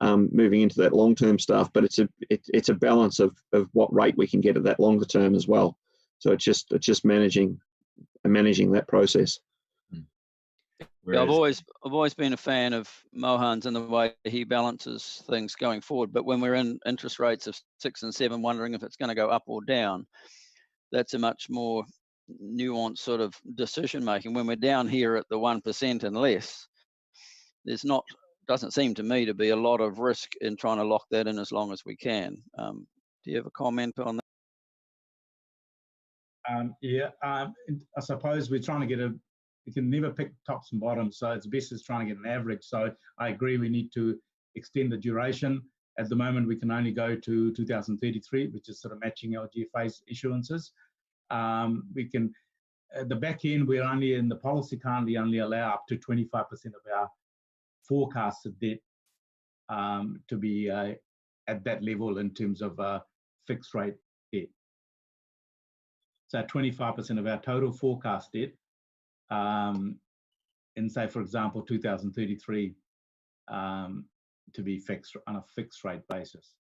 moving into that long-term stuff, but it's a balance of what rate we can get at that longer term as well. So it's just managing that process. Yeah, I've always been a fan of Mohan's and the way he balances things going forward. But when we're in interest rates of 6 and 7, wondering if it's going to go up or down, that's a much more nuanced sort of decision making. When we're down here at the 1% and less, doesn't seem to me to be a lot of risk in trying to lock that in as long as we can. Do you have a comment on that? I suppose we're trying to get we can never pick tops and bottoms, so it's best is trying to get an average. So I agree we need to extend the duration. At the moment, we can only go to 2033, which is sort of matching LGFA's issuances. We can, at the back end, we're only in the policy currently only allow up to 25% of our forecasted debt to be at that level in terms of fixed rate debt. So 25% of our total forecast debt, in say, for example, 2033, to be fixed on a fixed rate basis.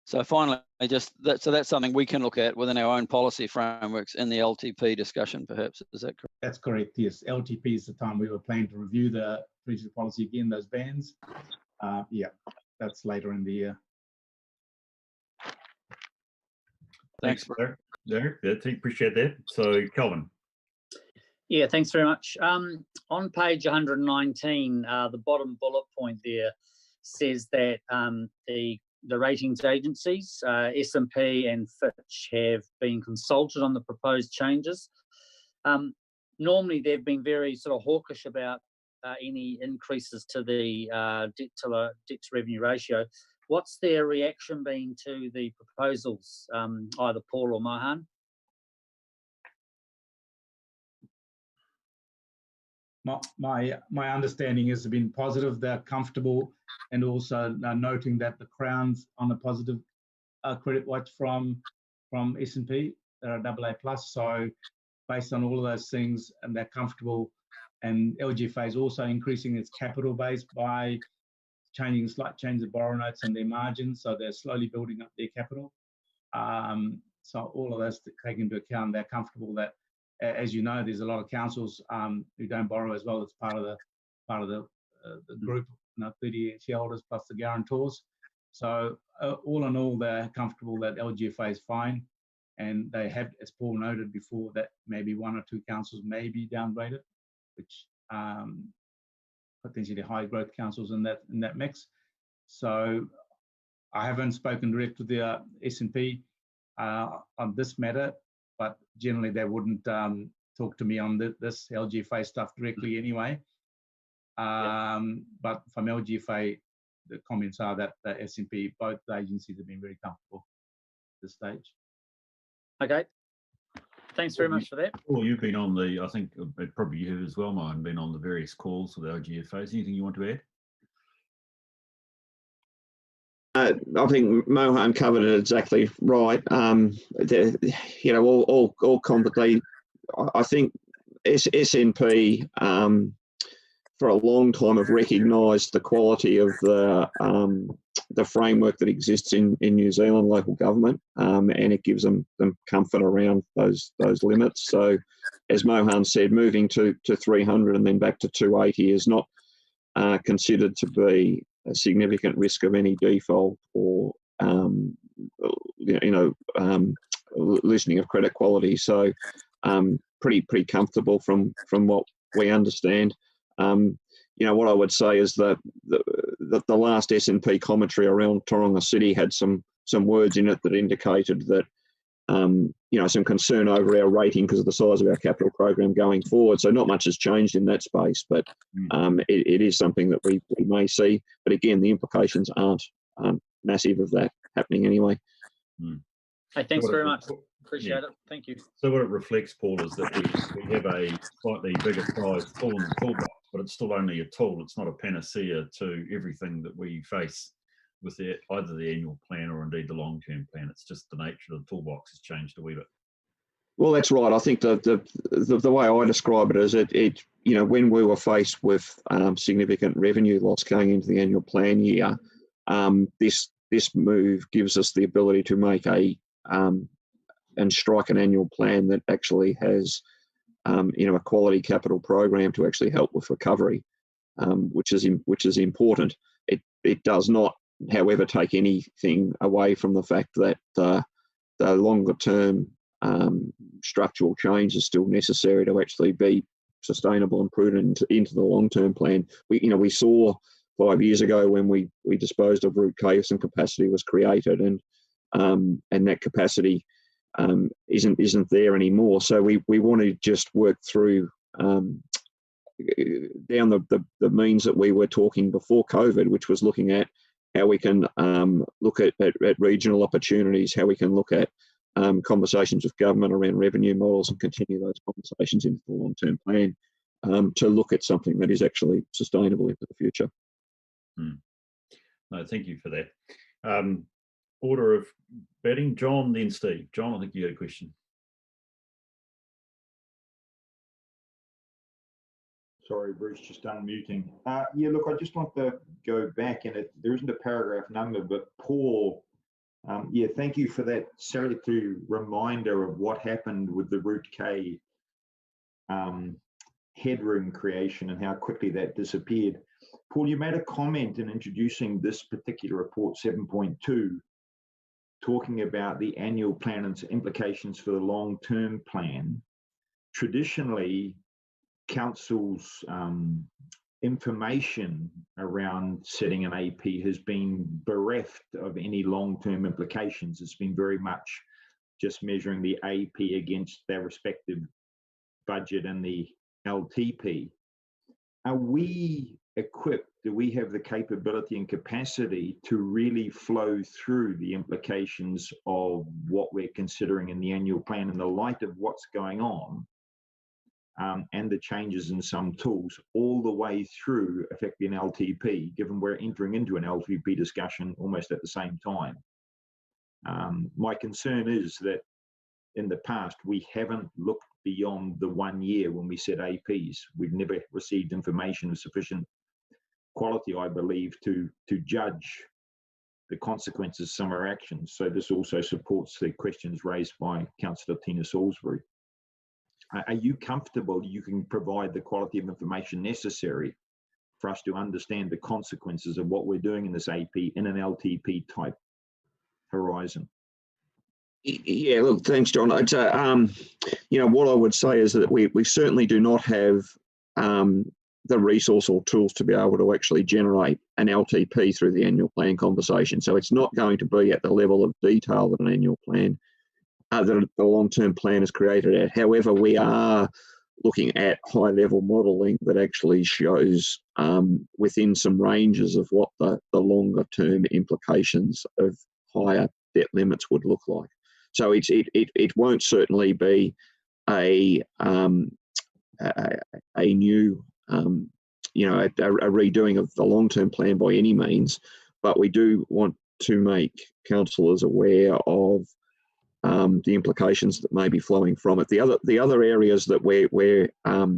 So finally, so that's something we can look at within our own policy frameworks in the LTP discussion, perhaps. Is that correct? That's correct, yes. LTP is the time we were planning to review the treasury policy again, those bands. Yeah, that's later in the year. Thanks, Derek. Appreciate that. So, Kelvin. Yeah, thanks very much. On page 119, the bottom bullet point there says that the ratings agencies, S&P and Fitch, have been consulted on the proposed changes. Normally, they've been very sort of hawkish about any increases to the debt to revenue ratio. What's their reaction been to the proposals, either Paul or Mohan? My understanding has been positive. They're comfortable, and also noting that the Crown's on a positive credit watch from S&P. They're a AA+. So based on all of those things, and they're comfortable. And LGFA is also increasing its capital base by slight change of borrow notes and their margins. So they're slowly building up their capital. So all of those taken into account, they're comfortable that, as you know, there's a lot of councils who don't borrow as well as part of the group, 30 shareholders plus the guarantors. So all in all, they're comfortable that LGFA is fine, and they have, as Paul noted before, that maybe 1 or 2 councils may be downgraded, which potentially high growth councils in that mix. So I haven't spoken direct with the S&P on this matter, but generally they wouldn't talk to me on this LGFA stuff directly anyway. But from LGFA, the comments are that the S&P, both the agencies have been very comfortable at this stage. Okay. Thanks very much for that. Well, you've been on I think probably you have as well, Mohan, been on the various calls with LGFAs. Anything you want to add? I think Mohan covered it exactly right. You know, all completely. I think SNP for a long time have recognised the quality of the framework that exists in New Zealand local government, and it gives them comfort around those limits. So, as Mohan said, moving to 300 and then back to 280 is not considered to be a significant risk of any default or loosening of credit quality. So, pretty comfortable from what we understand. You know, what I would say is that the last S&P commentary around Taronga City had some words in it that indicated that you know, some concern over our rating because of the size of our capital program going forward. So not much has changed in that space, but it is something that we may see. But again, the implications aren't massive of that happening anyway. Hey, thanks very much. Appreciate it. Thank you. So what it reflects, Paul, is that we have a slightly bigger size tool in the toolbox, but it's still only a tool. It's not a panacea to everything that we face with either the annual plan or indeed the long-term plan. It's just the nature of the toolbox has changed a wee bit. Well, that's right. I think the way I describe it is it when we were faced with significant revenue loss going into the annual plan year, this move gives us the ability to make and strike an annual plan that actually has a quality capital program to actually help with recovery, which is important. It does not, however, take anything away from the fact that the longer term structural change is still necessary to actually be sustainable and prudent into the long-term plan. We saw 5 years ago when we disposed of Route K, some capacity was created, and that capacity isn't there anymore. So we want to just work through down the means that we were talking before COVID, which was looking at how we can look at regional opportunities, how we can look at conversations with government around revenue models and continue those conversations into the long-term plan to look at something that is actually sustainable into the future. No, thank you for that. Order of betting, John, then Steve. John, I think you had a question. Sorry, Bruce, just unmuting. Yeah, look, I just want to go back, and there isn't a paragraph number, but Paul, yeah, thank you for that salutary reminder of what happened with the Route K headroom creation and how quickly that disappeared. Paul, you made a comment in introducing this particular report, 7.2, talking about the annual plan and its implications for the long-term plan. Traditionally, council's information around setting an AP has been bereft of any long-term implications. It's been very much just measuring the AP against their respective budget and the LTP. Are we equipped, do we have the capability and capacity to really flow through the implications of what we're considering in the annual plan in the light of what's going on and the changes in some tools all the way through affecting LTP, given we're entering into an LTP discussion almost at the same time? My concern is that in the past, we haven't looked beyond the 1 year when we set APs. We've never received information of sufficient quality, I believe, to judge the consequences of some of our actions. So this also supports the questions raised by Councillor Tina Salisbury. Are you comfortable you can provide the quality of information necessary for us to understand the consequences of what we're doing in this AP in an LTP type horizon? Yeah, look, thanks, John. It's what I would say is that we certainly do not have the resource or tools to be able to actually generate an LTP through the annual plan conversation. So it's not going to be at the level of detail that an annual plan, that the long-term plan is created at. However, we are looking at high-level modelling that actually shows within some ranges of what the longer-term implications of higher debt limits would look like. So it won't certainly be a new a redoing of the long-term plan by any means, but we do want to make councillors aware of the implications that may be flowing from it. The other areas that we're a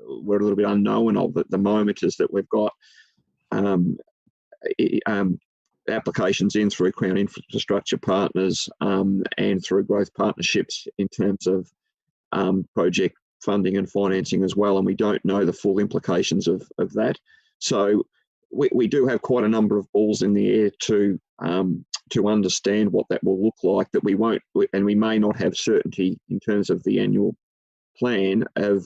little bit unknown of at the moment is that we've got applications in through Crown Infrastructure Partners and through growth partnerships in terms of project funding and financing as well, and we don't know the full implications of that. So we do have quite a number of balls in the air to understand what that will look like, that we won't, and we may not have certainty in terms of the annual plan of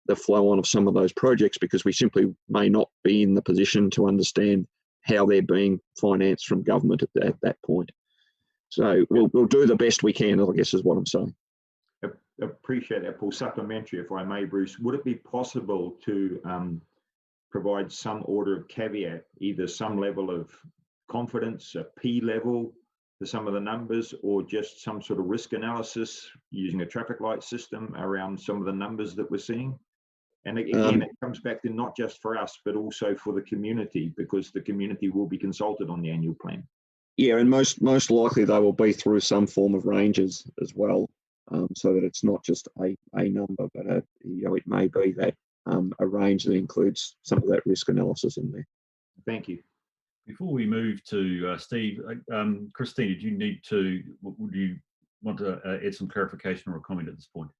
the flow on of some of those projects, because we simply may not be in the position to understand how they're being financed from government at that point. So we'll do the best we can, I guess is what I'm saying. Appreciate that, Paul. Supplementary, if I may, Bruce, would it be possible to provide some order of caveat, either some level of confidence, a P level to some of the numbers, or just some sort of risk analysis using a traffic light system around some of the numbers that we're seeing? And again, it comes back to not just for us, but also for the community, because the community will be consulted on the annual plan. Yeah, and most likely they will be through some form of ranges as well. so that it's not just a number, but it may be that a range that includes some of that risk analysis in there. Thank you. Before we move to Steve, Christina, would you want to add some clarification or a comment at this point?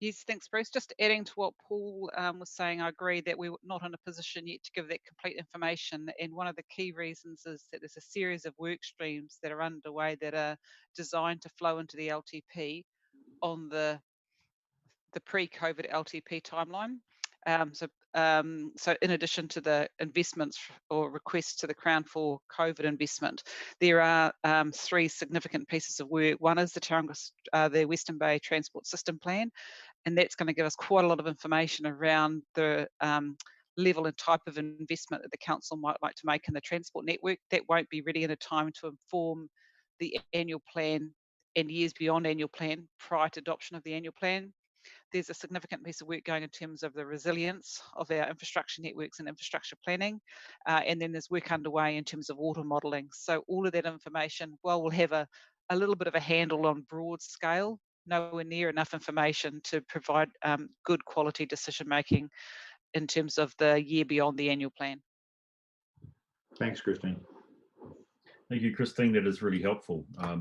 Yes, thanks, Bruce. Just adding to what Paul was saying, I agree that we're not in a position yet to give that complete information. And one of the key reasons is that there's a series of work streams that are underway that are designed to flow into the LTP on the pre-COVID LTP timeline. So in addition to the investments or requests to the Crown for COVID investment, there are 3 significant pieces of work. One is the Western Bay Transport System Plan, and that's going to give us quite a lot of information around the level and type of investment that the council might like to make in the transport network. That won't be ready in a time to inform the annual plan and years beyond annual plan prior to adoption of the annual plan. There's a significant piece of work going in terms of the resilience of our infrastructure networks and infrastructure planning. And then there's work underway in terms of water modelling. So all of that information, while we'll have a little bit of a handle on broad scale, nowhere near enough information to provide good quality decision making in terms of the year beyond the annual plan. Thanks, Christine. Thank you, Christine. That is really helpful. I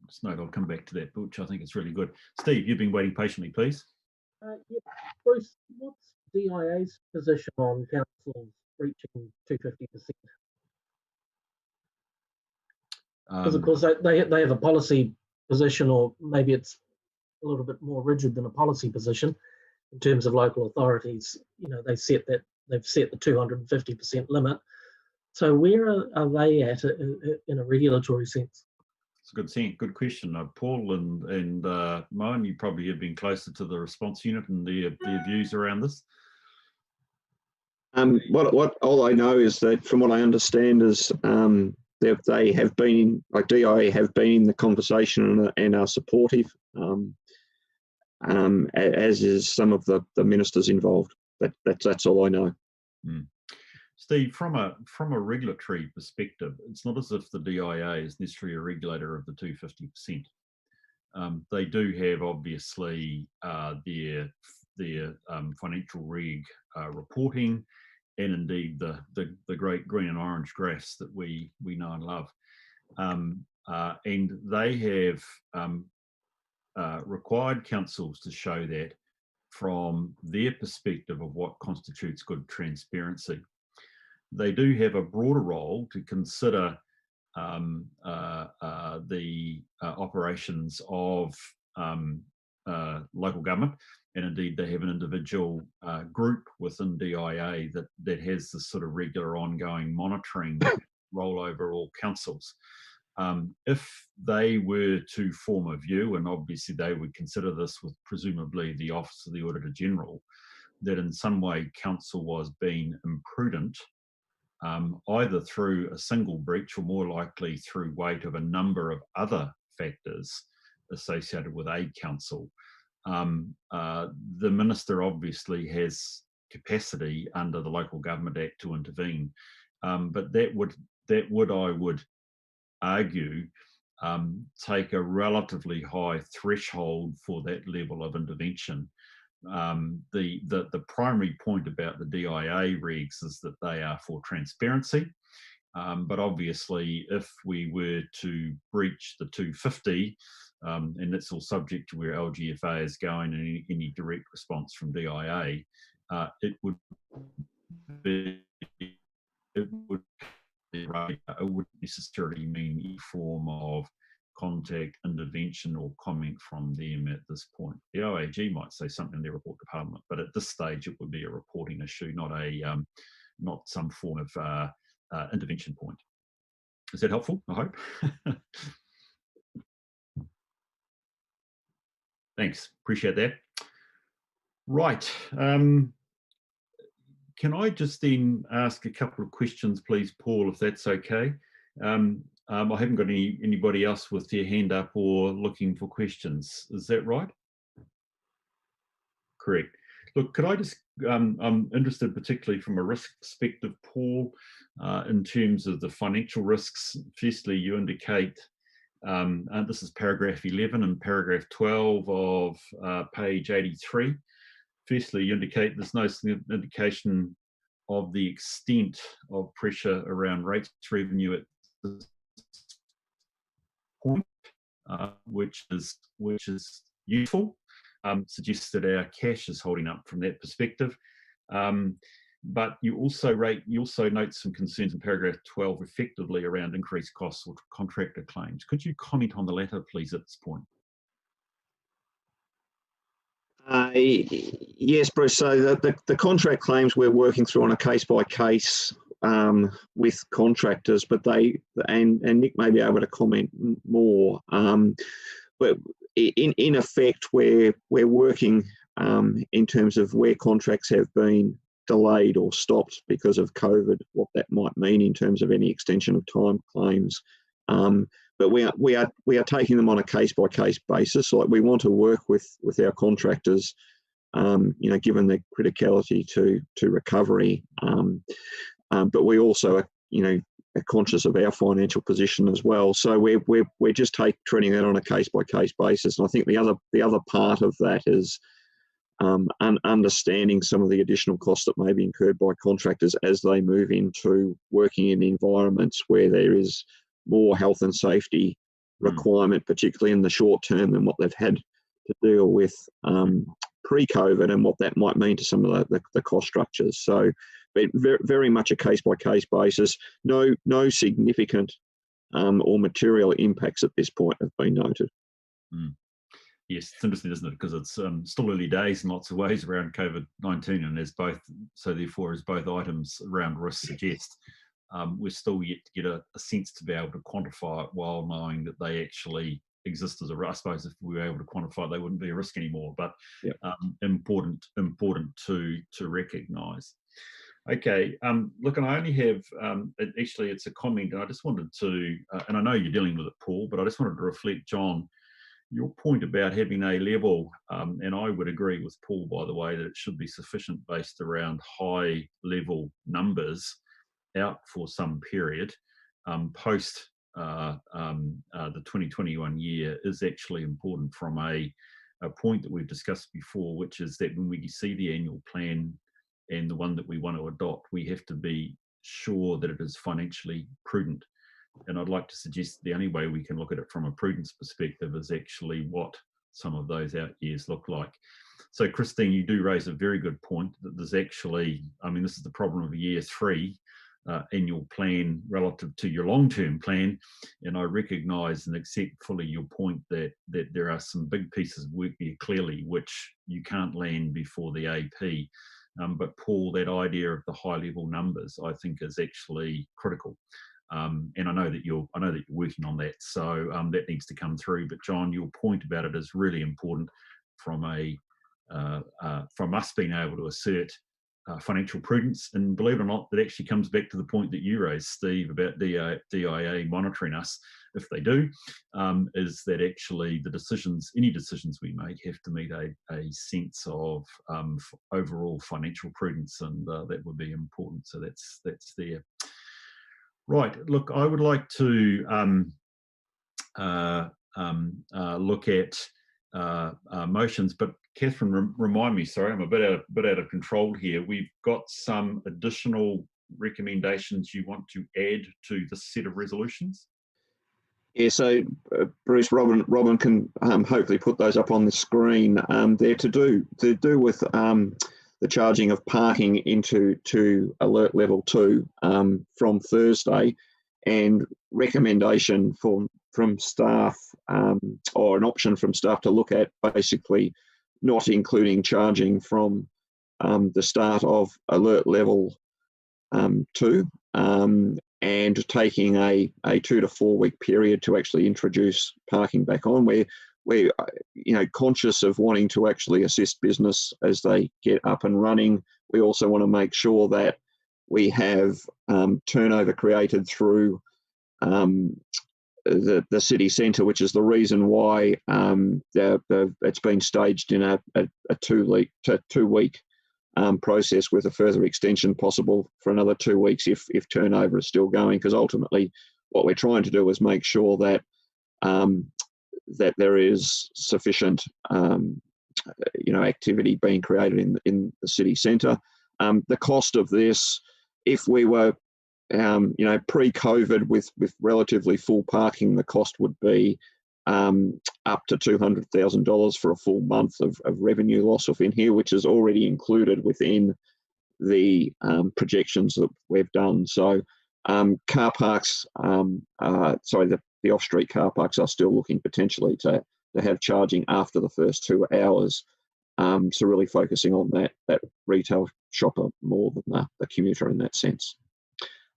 just note I'll come back to that, which I think is really good. Steve, you've been waiting patiently, please. Yeah. Bruce, what's DIA's position on councils reaching 250%? Because of course they have a policy position, or maybe it's a little bit more rigid than a policy position in terms of local authorities. They've set the 250% limit. So where are they at in a regulatory sense? It's a good question. Paul and Moen, you probably have been closer to the response unit and their views around this. What all I know is that, from what I understand, is they have been, like DIA have been in the conversation and are supportive, as is some of the ministers involved. That's all I know. Mm. Steve, from a regulatory perspective, it's not as if the DIA is necessarily a regulator of the 250%. They do have, obviously, their financial reg reporting, and indeed the great green and orange graphs that we know and love. And they have required councils to show that from their perspective of what constitutes good transparency. They do have a broader role to consider the operations of local government, and indeed they have an individual group within DIA that has this sort of regular ongoing monitoring role over all councils. If they were to form a view, and obviously they would consider this with presumably the Office of the Auditor General, that in some way council was being imprudent, either through a single breach or more likely through weight of a number of other factors associated with a council, the minister obviously has capacity under the Local Government Act to intervene, but that would I would argue take a relatively high threshold for that level of intervention. The primary point about the DIA regs is that they are for transparency, but obviously if we were to breach the 250, and that's all subject to where LGFA is going and any direct response from DIA, it wouldn't necessarily mean any form of contact, intervention or comment from them at this point. The OAG might say something in their report to Parliament, but at this stage it would be a reporting issue, not some form of intervention point. Is that helpful? I hope. Thanks, appreciate that. Right, can I just then ask a couple of questions, please, Paul, if that's okay? I haven't got anybody else with their hand up or looking for questions. Is that right? Correct. Look, could I just, I'm interested particularly from a risk perspective, Paul, in terms of the financial risks. Firstly, you indicate And this is paragraph 11 and paragraph 12 of page 83. Firstly, you indicate there's no indication of the extent of pressure around rates revenue at this point, which is useful. Suggests that our cash is holding up from that perspective. But you also note some concerns in paragraph 12 effectively around increased costs or contractor claims. Could you comment on the latter, please, at this point? Yes, Bruce. So the contract claims we're working through on a case by case with contractors, but and Nick may be able to comment more. But in effect, we're working in terms of where contracts have been delayed or stopped because of COVID, what that might mean in terms of any extension of time claims. But we are taking them on a case by case basis. Like, we want to work with our contractors, given the criticality to recovery. But we also are conscious of our financial position as well. So we're just treating that on a case by case basis. And I think the other part of that is understanding some of the additional costs that may be incurred by contractors as they move into working in environments where there is more health and safety requirement, particularly in the short term, than what they've had to deal with pre-COVID, and what that might mean to some of the cost structures. So, but very much a case-by-case basis. No significant or material impacts at this point have been noted. Yes, it's interesting, isn't it? Because it's still early days in lots of ways around COVID-19, and as both items around risk suggest, we're still yet to get a sense to be able to quantify it while knowing that they actually exist as a risk. I suppose if we were able to quantify it, they wouldn't be a risk anymore, but yep. important to recognise. Okay, look, and I only have, actually it's a comment, and I just wanted to, and I know you're dealing with it, Paul, but I just wanted to reflect on your point about having a level, and I would agree with Paul, by the way, that it should be sufficient based around high level numbers out for some period post the 2021 year is actually important from a point that we've discussed before, which is that when we see the annual plan and the one that we want to adopt, we have to be sure that it is financially prudent. And I'd like to suggest the only way we can look at it from a prudence perspective is actually what some of those out years look like. So Christine, you do raise a very good point that there's actually, I mean, this is the problem of year 3 annual plan relative to your long-term plan. And I recognise and accept fully your point that there are some big pieces of work there clearly which you can't land before the AP. But Paul, that idea of the high level numbers, I think is actually critical. And I know that you're working on that, so that needs to come through. But John, your point about it is really important from us being able to assert financial prudence. And believe it or not, that actually comes back to the point that you raised, Steve, about DIA monitoring us. If they do, is that actually any decisions we make have to meet a sense of overall financial prudence, and that would be important. So that's there. Right. Look, I would like to look at motions, but Catherine, remind me. Sorry, I'm a bit out of control here. We've got some additional recommendations you want to add to this set of resolutions. Yeah. So Bruce, Robin can hopefully put those up on the screen. They're to do with the charging of parking into alert level 2 from Thursday, and recommendation from staff, or an option from staff to look at basically not including charging from the start of alert level 2, and taking a 2 to 4 week period to actually introduce parking back on. We're conscious of wanting to actually assist business as they get up and running. We also want to make sure that we have turnover created through the city centre, which is the reason why it's been staged in a 2 week process, with a further extension possible for another 2 weeks if turnover is still going. Because ultimately, what we're trying to do is make sure that that there is sufficient activity being created in the city centre. The cost of this, if we were pre-COVID with relatively full parking, the cost would be up to $200,000 for a full month of revenue loss within here, which is already included within the projections that we've done. So car parks, the off-street car parks are still looking potentially to have charging after the first 2 hours. So really focusing on that retail shopper more than the commuter in that sense.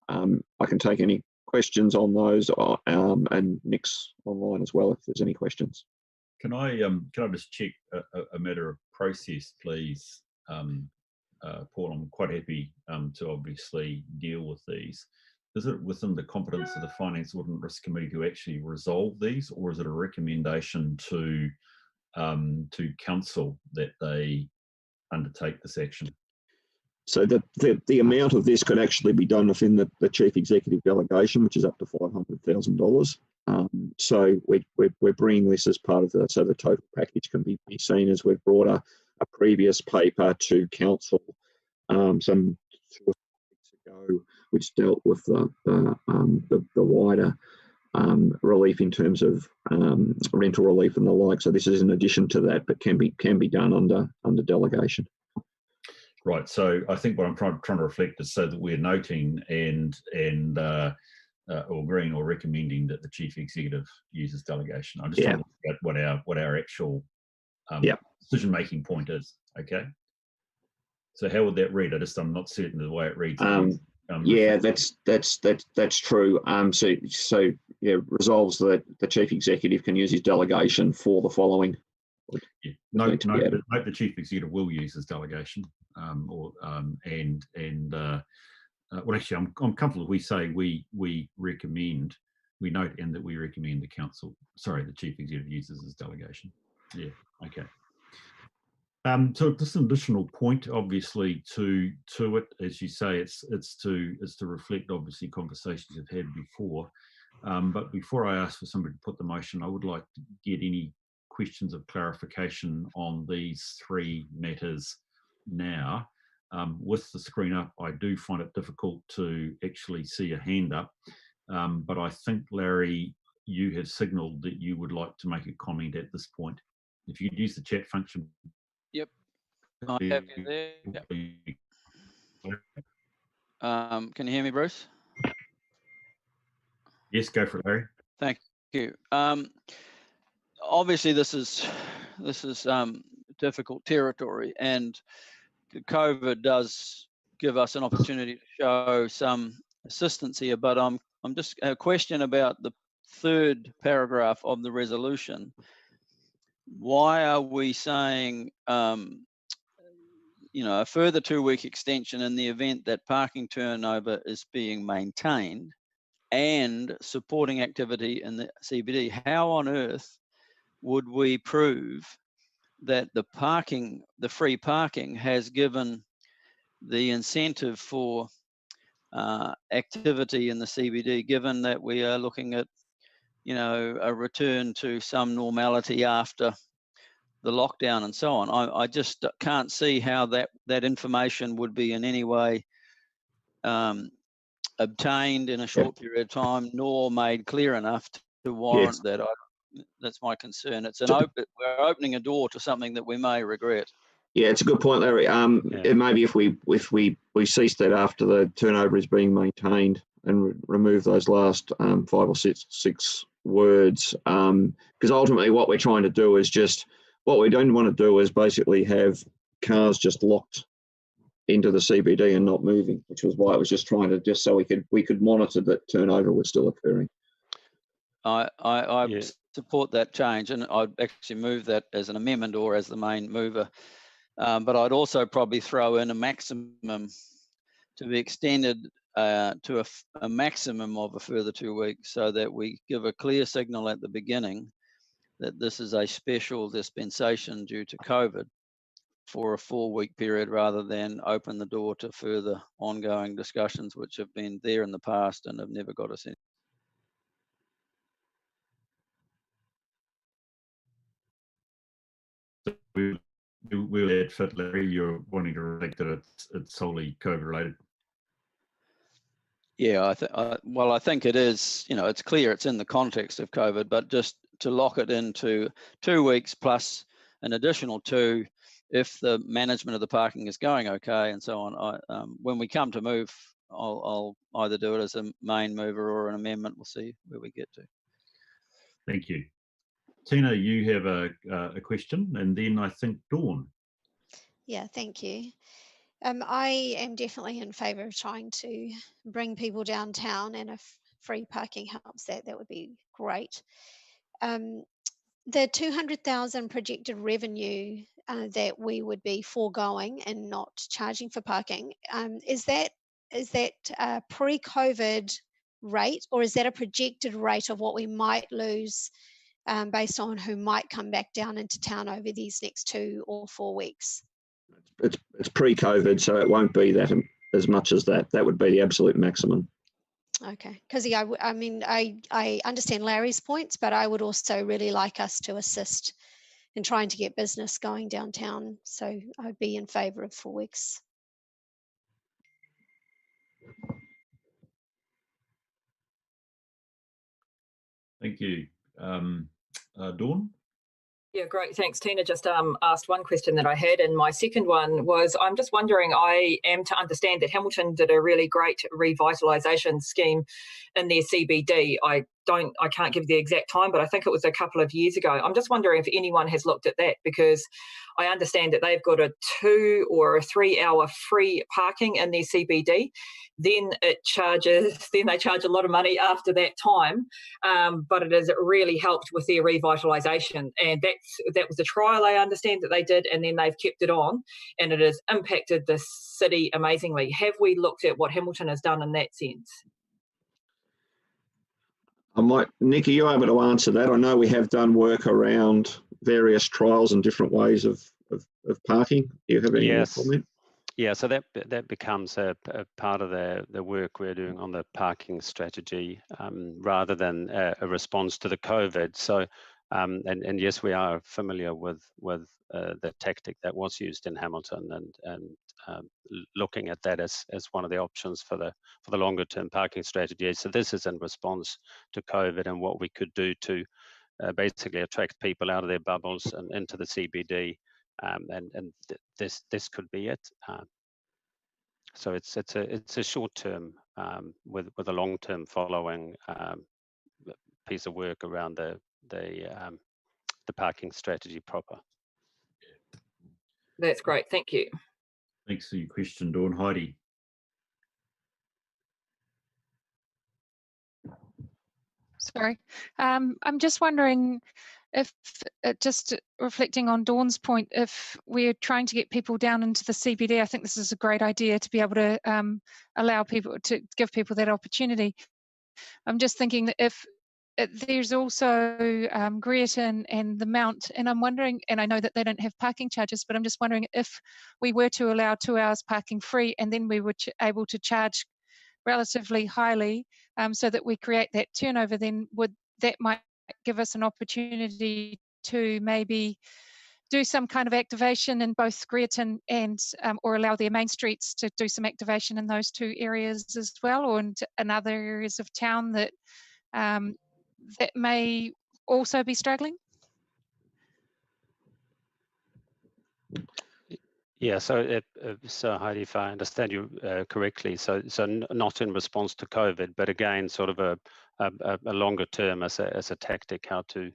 I can take any questions on those, and Nick's online as well if there's any questions. Can I just check a matter of process, please, Paul? I'm quite happy to obviously deal with these. Is it within the competence of the Finance Audit and Risk Committee to actually resolve these, or is it a recommendation to council that they undertake this action? So the amount of this could actually be done within the chief executive delegation, which is up to $500,000. So we're bringing this as part of the total package can be seen as we've brought a previous paper to council some 2 or 3 weeks ago, which dealt with the wider relief in terms of rental relief and the like. So this is in addition to that, but can be done under delegation. Right. So I think what I'm trying to reflect is so that we're noting and or agreeing or recommending that the chief executive uses delegation. I'm just trying to look at what our actual decision-making point is. Okay. So how would that read? I'm not certain of the way it reads. That's true. So resolves that the chief executive can use his delegation for the following. Note the chief executive will use his delegation, well, actually, I'm comfortable. We say we recommend, we note, and that we recommend the council. Sorry, the chief executive uses his delegation. Yeah. Okay. So just an additional point, obviously, to it, as you say, it's to reflect obviously conversations you've had before. But before I ask for somebody to put the motion, I would like to get any questions of clarification on these 3 matters now. With the screen up, I do find it difficult to actually see a hand up, but I think, Larry, you have signalled that you would like to make a comment at this point. If you'd use the chat function. Yep, I have you there. Yep. Can you hear me, Bruce? Yes, go for it, Larry. Thank you. Obviously, this is difficult territory, and COVID does give us an opportunity to show some assistance here. But I'm just a question about the 3rd paragraph of the resolution. Why are we saying a further 2-week extension in the event that parking turnover is being maintained and supporting activity in the CBD? How on earth would we prove that the free parking has given the incentive for activity in the CBD, given that we are looking at, a return to some normality after the lockdown and so on? I just can't see how that information would be in any way obtained in a short period of time, nor made clear enough to warrant that. That's my concern. We're opening a door to something that we may regret. Yeah, it's a good point, Larry. Maybe if we cease that after the turnover is being maintained and remove those last 5 or 6 words, because ultimately what we're trying to do is what we don't want to do is basically have cars just locked into the CBD and not moving, which was why I was just trying to so we could monitor that turnover was still occurring. I support that change, and I'd actually move that as an amendment or as the main mover. But I'd also probably throw in a maximum to be extended to a maximum of a further 2 weeks, so that we give a clear signal at the beginning that this is a special dispensation due to COVID for a 4-week period, rather than open the door to further ongoing discussions which have been there in the past and have never got us in. So we'll add fit, Larry. You're wanting to reflect that it's solely COVID related. Yeah, well, I think it is, it's clear it's in the context of COVID, but just to lock it into 2 weeks plus an additional 2 if the management of the parking is going okay and so on. When we come to move, I'll either do it as a main mover or an amendment. We'll see where we get to. Thank you. Tina, you have a question, and then I think Dawn. Yeah, thank you. I am definitely in favour of trying to bring people downtown, and if free parking helps that would be great. The 200,000 projected revenue that we would be foregoing and not charging for parking, is that a pre-COVID rate, or is that a projected rate of what we might lose based on who might come back down into town over these next 2 or 4 weeks? It's pre-COVID, so it won't be that as much as that. That would be the absolute maximum. Okay, because yeah, I mean, I understand Larry's points, but I would also really like us to assist in trying to get business going downtown. So I'd be in favour of 4 weeks. Thank you. Dawn? Yeah, great. Thanks. Tina just asked one question that I had, and my second one was, I'm just wondering, I am to understand that Hamilton did a really great revitalisation scheme in their CBD. I can't give the exact time, but I think it was a couple of years ago. I'm just wondering if anyone has looked at that, because I understand that they've got a 2 or a 3 hour free parking in their CBD. Then they charge a lot of money after that time, but it has really helped with their revitalisation. And that was a trial, I understand, that they did, and then they've kept it on, and it has impacted the city amazingly. Have we looked at what Hamilton has done in that sense? Nick, are you able to answer that? I know we have done work around various trials and different ways of parking. Do you have any more comment? Yeah, so that becomes a part of the work we're doing on the parking strategy, rather than a response to the COVID. So, and yes, we are familiar with the tactic that was used in Hamilton, and looking at that as one of the options for the longer term parking strategy. So this is in response to COVID and what we could do to basically attract people out of their bubbles and into the CBD. And this could be it. So it's a short term with a long term following piece of work around the parking strategy proper. That's great. Thank you. Thanks for your question, Dawn. Heidi. Sorry, I'm just wondering if, just reflecting on Dawn's point, if we're trying to get people down into the CBD, I think this is a great idea to be able to allow people to give people that opportunity. I'm just thinking that if there's also Greerton and the Mount, and I'm wondering, and I know that they don't have parking charges, but I'm just wondering if we were to allow 2 hours parking free, and then we were able to charge relatively highly, so that we create that turnover, then that might give us an opportunity to maybe do some kind of activation in both Greerton and or allow their main streets to do some activation in those 2 areas as well, or in other areas of town that that may also be struggling. Yeah, so Heidi, if I understand you correctly, so not in response to COVID, but again, sort of a longer term as a tactic how to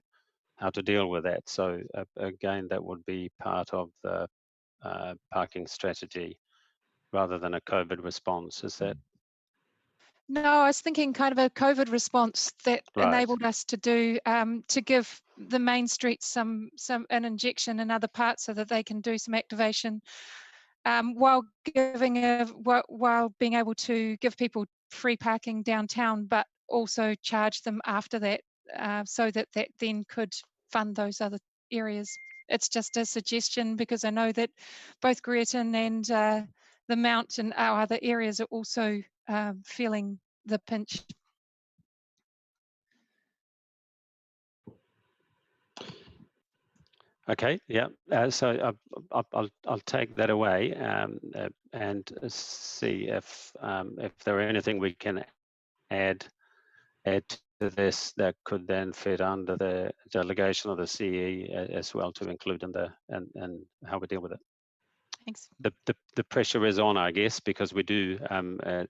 deal with that. So again, that would be part of the parking strategy rather than a COVID response. Is that? No, I was thinking kind of a COVID response that enabled us to do to give the main streets an injection in other parts so that they can do some activation, while being able to give people free parking downtown, but also charge them after that, so that then could fund those other areas. It's just a suggestion, because I know that both Greerton and the Mount and our other areas are also feeling the pinch. Okay, yeah. So I'll take that away and see if there are anything we can add to this that could then fit under the delegation of the CE as well to include in the and how we deal with it. Thanks. The pressure is on, I guess, because we do,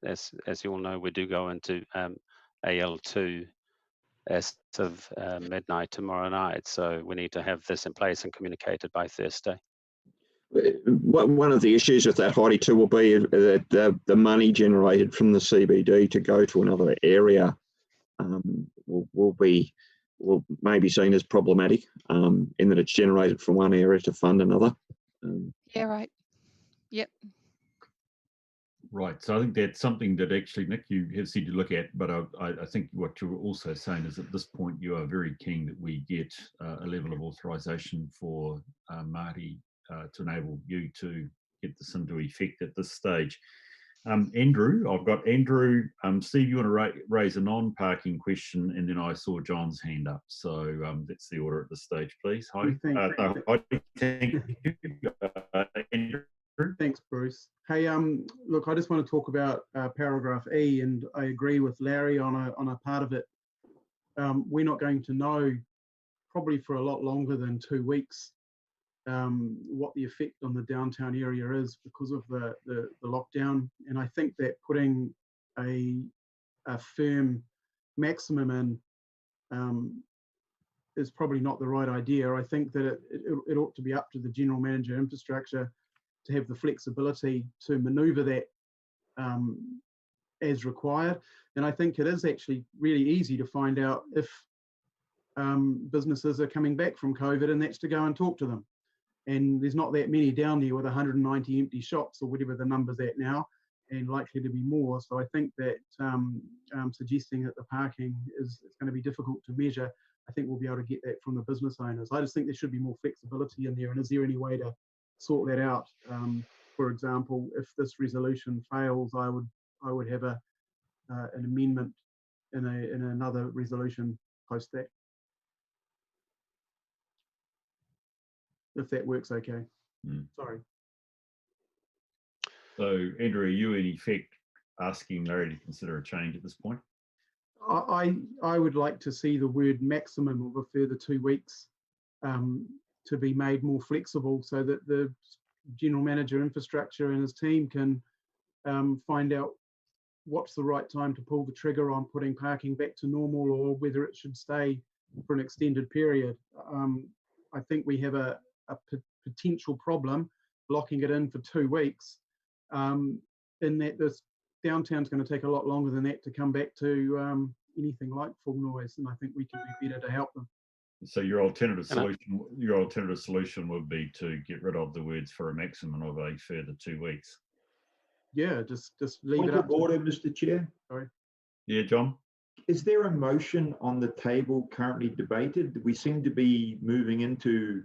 as you all know, we do go into AL2 as of midnight tomorrow night. So we need to have this in place and communicated by Thursday. One of the issues with that, Heidi, too, will be that the money generated from the CBD to go to another area will maybe seen as problematic in that it's generated from one area to fund another. Yeah, right. Yep. Right. So I think that's something that actually, Nick, you have said to look at, but I think what you're also saying is at this point you are very keen that we get a level of authorisation for Marty to enable you to get this into effect at this stage. Andrew, I've got Andrew. Steve, you want to raise a non-parking question, and then I saw John's hand up. So that's the order at this stage, please. Heidi. Thank you. Andrew. Thanks, Bruce. Hey, look, I just want to talk about paragraph E, and I agree with Larry on a part of it. We're not going to know probably for a lot longer than 2 weeks what the effect on the downtown area is because of the lockdown. And I think that putting a firm maximum in is probably not the right idea. I think that it ought to be up to the general manager infrastructure to have the flexibility to manoeuvre that as required. And I think it is actually really easy to find out if businesses are coming back from COVID, and that's to go and talk to them. And there's not that many down there with 190 empty shops or whatever the number's at now, and likely to be more. So I think that suggesting that the parking is going to be difficult to measure, I think we'll be able to get that from the business owners. I just think there should be more flexibility in there. And is there any way to sort that out? For example, if this resolution fails, I would have an amendment in another resolution post that, if that works okay. Sorry. So, Andrew, are you in effect asking Larry to consider a change at this point? I would like to see the word maximum of a further 2 weeks to be made more flexible, so that the general manager infrastructure and his team can find out what's the right time to pull the trigger on putting parking back to normal, or whether it should stay for an extended period. I think we have a potential problem locking it in for 2 weeks, in that this downtown's going to take a lot longer than that to come back to anything like full noise, and I think we can be better to help them. So your alternative solution would be to get rid of the words "for a maximum of a further 2 weeks." Yeah, just leave Point it up. of order, Mr. Chair. Sorry. Yeah, John. Is there a motion on the table currently debated? We seem to be moving into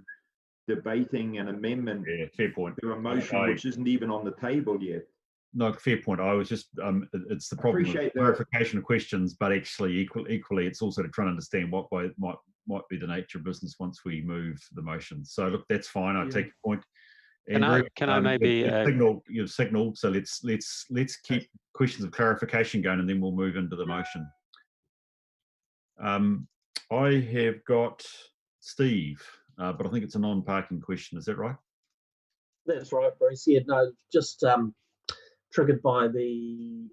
debating an amendment. Yeah, fair point. To a motion which isn't even on the table yet. No, fair point. I was just, it's the problem with clarification of questions, but actually equally, it's also to try and understand what might be the nature of business once we move the motion. So look, that's fine. I take your point. Andrew, Can I maybe you've signaled, so let's keep questions of clarification going, and then we'll move into the motion. I have got Steve, but I think it's a non-parking question. Is that right? That's right, Bruce. Yeah, no, just triggered by the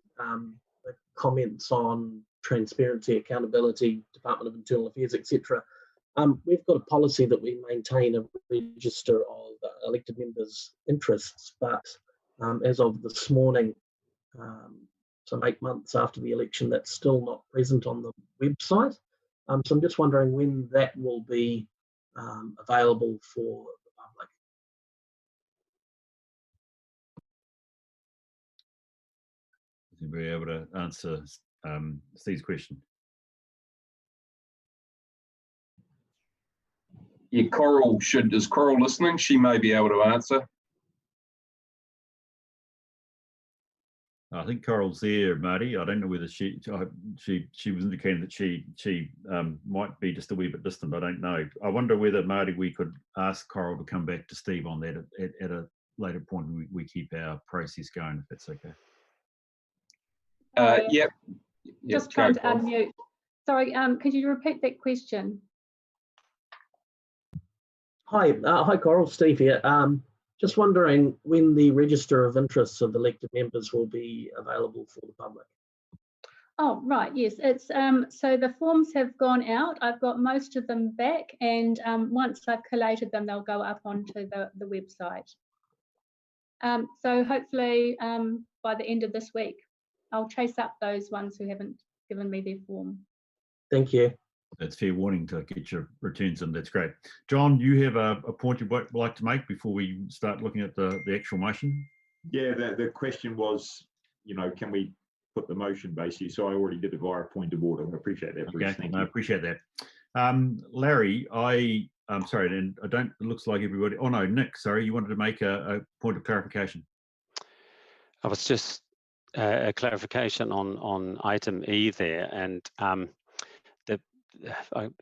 comments on transparency, accountability, Department of Internal Affairs, etc. We've got a policy that we maintain a register of elected members' interests, but as of this morning, some 8 months after the election, that's still not present on the website. So I'm just wondering when that will be available for the public. Will you be able to answer Steve's question? Yeah, Coral is Coral listening? She may be able to answer. I think Coral's there, Marty. I don't know whether she was indicating that she might be just a wee bit distant. I don't know. I wonder whether, Marty, we could ask Coral to come back to Steve on that at a later point. We keep our process going, if that's okay. Yep. Just trying to unmute. Sorry, could you repeat that question? Hi, Coral, Steve here. Just wondering when the register of interests of elected members will be available for the public. Oh, right, yes. It's so the forms have gone out. I've got most of them back, and once I've collated them, they'll go up onto the website. So hopefully by the end of this week, I'll chase up those ones who haven't given me their form. Thank you. That's fair warning to get your returns in. That's great. John, you have a point you'd like to make before we start looking at the actual motion? Yeah, the question was, can we put the motion basically? So I already did it via a point of order. I appreciate that, Bruce. Okay, Thank I you. appreciate that. Larry, I'm sorry, and I don't, it looks like everybody, oh no, Nick, sorry, you wanted to make a point of clarification. I was just a clarification on item E there, and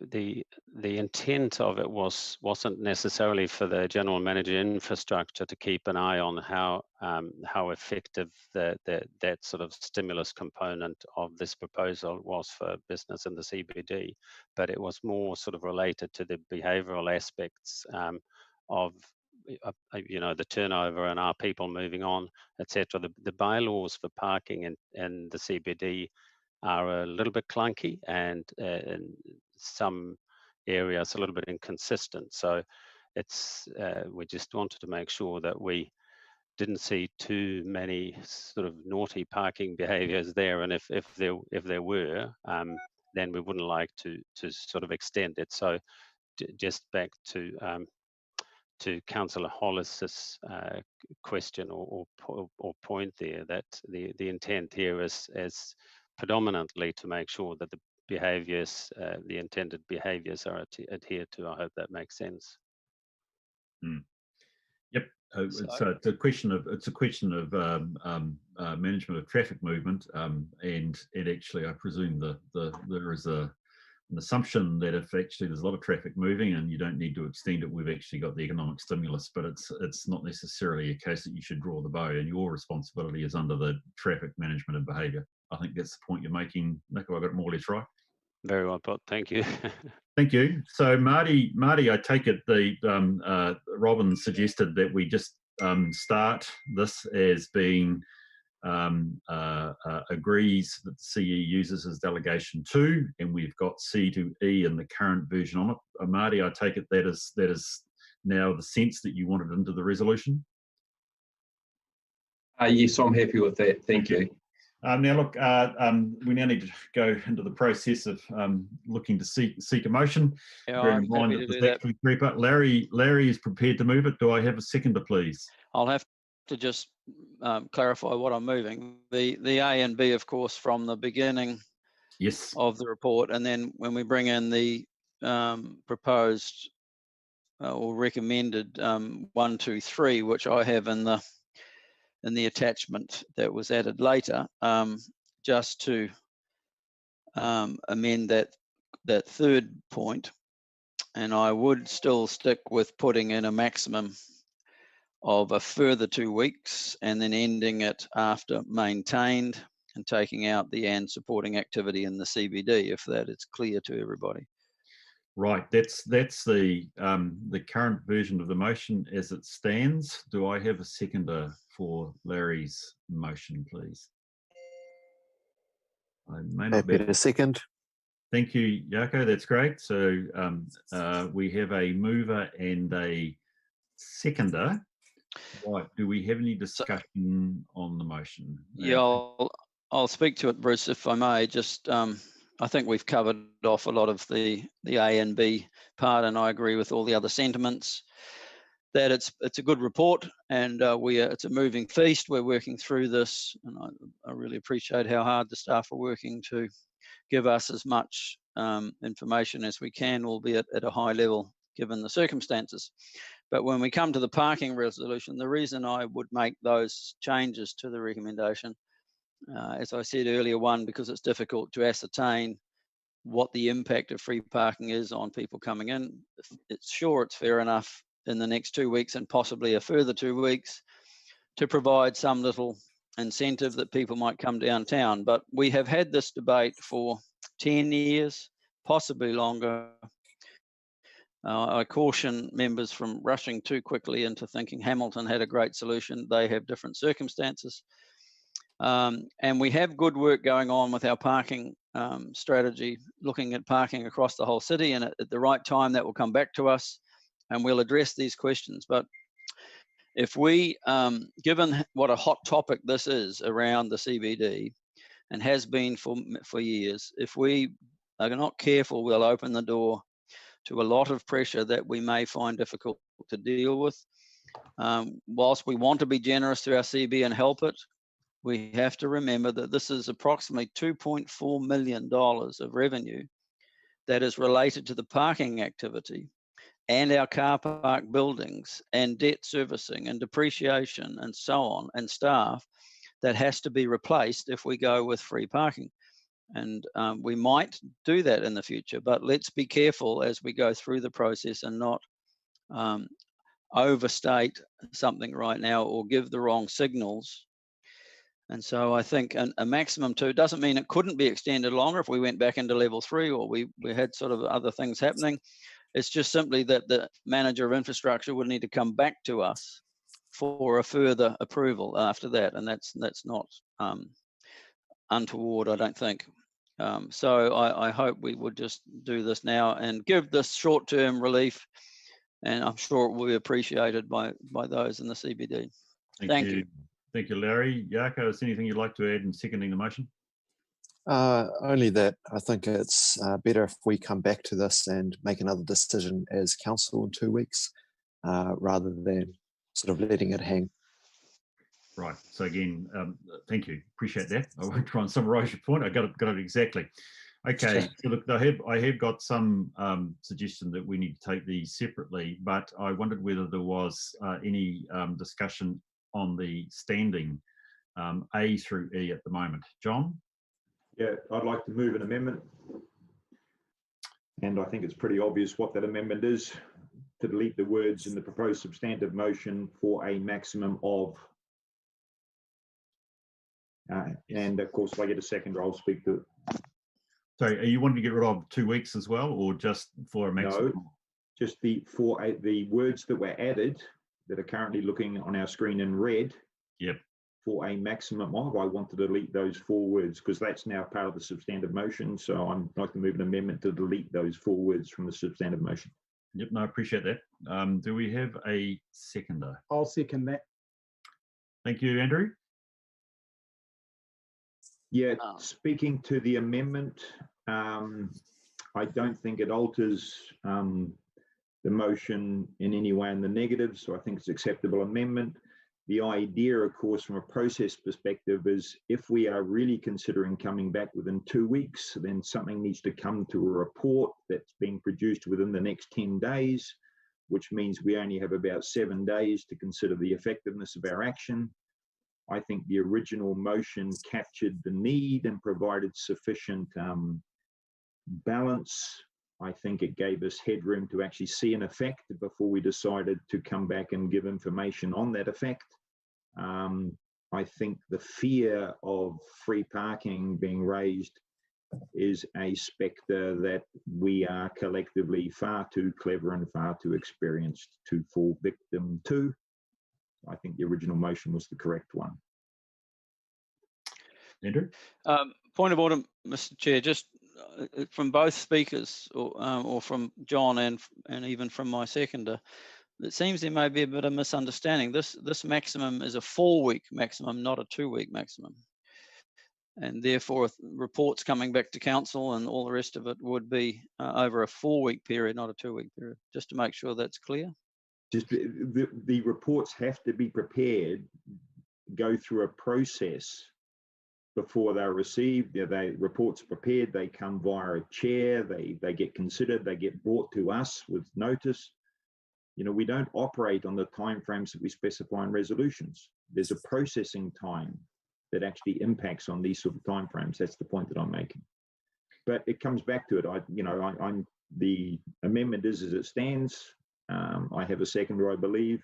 the intent of it wasn't necessarily for the general manager infrastructure to keep an eye on how effective that sort of stimulus component of this proposal was for business in the CBD, but it was more sort of related to the behavioural aspects of the turnover and our people moving on, etc. The bylaws for parking in the CBD are a little bit clunky, and in some areas a little bit inconsistent. So it's we just wanted to make sure that we didn't see too many sort of naughty parking behaviours there, and if there were, then we wouldn't like to sort of extend it. So just back to Councillor Hollis's question or point there, that the intent here is predominantly to make sure that the behaviours, the intended behaviours, are adhered to. I hope that makes sense. Yep. So it's a question of management of traffic movement, and actually, I presume there is an assumption that if actually there's a lot of traffic moving and you don't need to extend it, we've actually got the economic stimulus, but it's not necessarily a case that you should draw the bow, and your responsibility is under the traffic management and behaviour. I think that's the point you're making, Nick. Have I got it more or less right? Very well put. Thank you. Thank you. So Marty, I take it Robin suggested that we just start this as being agrees that the CE uses as delegation 2, and we've got C to E in the current version on it. Marty, I take it that is now the sense that you wanted into the resolution? Yes, I'm happy with that. Thank you. Now look, we now need to go into the process of looking to seek a motion. Yeah, I'm happy to do that. Larry is prepared to move it. Do I have a seconder, please? I'll have to just clarify what I'm moving. The A and B, of course, from the beginning of the report, and then when we bring in the proposed or recommended 1, 2, 3, which I have in the attachment that was added later, just to amend that third point, and I would still stick with putting in a maximum of a further 2 weeks and then ending it after maintained, and taking out the and supporting activity in the CBD, if that is clear to everybody. Right, that's the current version of the motion as it stands. Do I have a seconder for Larry's motion, please? I may not be. Happy to second. Thank you, Jaco. That's great. So we have a mover and a seconder. Right. Do we have any discussion on the motion? Yeah, I'll speak to it, Bruce, if I may. Just I think we've covered off a lot of the A and B part, and I agree with all the other sentiments. That it's a good report, and it's a moving feast. We're working through this, and I really appreciate how hard the staff are working to give us as much information as we can, albeit at a high level given the circumstances. But when we come to the parking resolution, the reason I would make those changes to the recommendation As I said earlier, one, because it's difficult to ascertain what the impact of free parking is on people coming in. It's fair enough in the next 2 weeks and possibly a further 2 weeks to provide some little incentive that people might come downtown. But we have had this debate for 10 years, possibly longer. I caution members from rushing too quickly into thinking Hamilton had a great solution. They have different circumstances. And we have good work going on with our parking strategy, looking at parking across the whole city, and at the right time that will come back to us and we'll address these questions. But if we, given what a hot topic this is around the CBD and has been for years, if we are not careful, we'll open the door to a lot of pressure that we may find difficult to deal with. Whilst we want to be generous to our CB and help it, we have to remember that this is approximately $2.4 million of revenue that is related to the parking activity and our car park buildings and debt servicing and depreciation and so on, and staff that has to be replaced if we go with free parking. And we might do that in the future, but let's be careful as we go through the process and not overstate something right now or give the wrong signals. And so I think a maximum 2 doesn't mean it couldn't be extended longer if we went back into level 3 or we had sort of other things happening. It's just simply that the manager of infrastructure would need to come back to us for a further approval after that, and that's not untoward, I don't think. So I hope we would just do this now and give this short-term relief, and I'm sure it will be appreciated by those in the CBD. Thank you. Thank you, Larry. Jaco, is there anything you'd like to add in seconding the motion? Only that I think it's better if we come back to this and make another decision as council in 2 weeks, rather than sort of letting it hang. Right. So again, thank you. Appreciate that. I won't try and summarise your point. I got it exactly. Okay. So look, I have got some suggestion that we need to take these separately, but I wondered whether there was any discussion on the standing A through E at the moment. John? Yeah, I'd like to move an amendment. And I think it's pretty obvious what that amendment is, to delete the words in the proposed substantive motion for a maximum of. And of course, if I get a second, I'll speak to it. So are you wanting to get rid of 2 weeks as well, or just for a maximum? No, just the words that were added that are currently looking on our screen in red. Yep. For a maximum of, I want to delete those 4 words because that's now part of the substantive motion. So I'd like to move an amendment to delete those 4 words from the substantive motion. Yep, no, I appreciate that. Do we have a seconder? I'll second that. Thank you, Andrew. Yeah, speaking to the amendment, I don't think it alters the motion in any way in the negative, so I think it's an acceptable amendment. The idea, of course, from a process perspective is if we are really considering coming back within 2 weeks, then something needs to come to a report that's being produced within the next 10 days, which means we only have about 7 days to consider the effectiveness of our action. I think the original motion captured the need and provided sufficient balance. I think it gave us headroom to actually see an effect before we decided to come back and give information on that effect. I think the fear of free parking being raised is a spectre that we are collectively far too clever and far too experienced to fall victim to. I think the original motion was the correct one. Andrew? Point of order, Mr. Chair, just from both speakers or from John and even from my seconder, it seems there may be a bit of misunderstanding. This maximum is a 4-week maximum, not a 2-week maximum. And therefore, reports coming back to council and all the rest of it would be over a 4-week period, not a 2-week period, just to make sure that's clear. Just the reports have to be prepared, go through a process before they're received. Reports prepared, they come via a chair, they get considered, they get brought to us with notice. You know, we don't operate on the timeframes that we specify in resolutions. There's a processing time. that actually impacts on these sort of timeframes. That's the point that I'm making. But it comes back to it. I'm the amendment is as it stands. I have a seconder, I believe.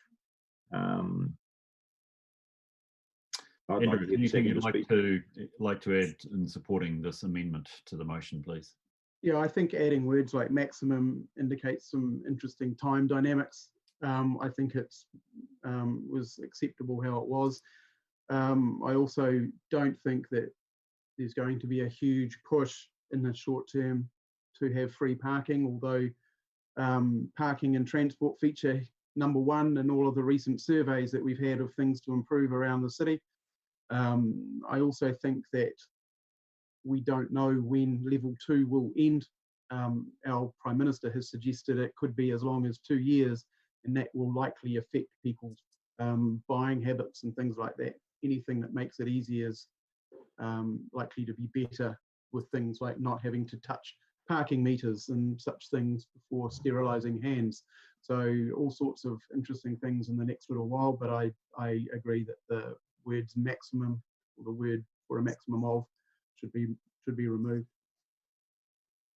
Andrew, anything you'd like to add in supporting this amendment to the motion, please? Yeah, I think adding words like maximum indicates some interesting time dynamics. I think it's was acceptable how it was. I also don't think that there's going to be a huge push in the short term to have free parking, although parking and transport feature #1 in all of the recent surveys that we've had of things to improve around the city. I also think that we don't know when level 2 will end. Our Prime Minister has suggested it could be as long as 2 years, and that will likely affect people's buying habits and things like that. Anything that makes it easy is likely to be better, with things like not having to touch parking meters and such things before sterilising hands. So all sorts of interesting things in the next little while, but I agree that the words maximum, or the word for a maximum of, should be removed.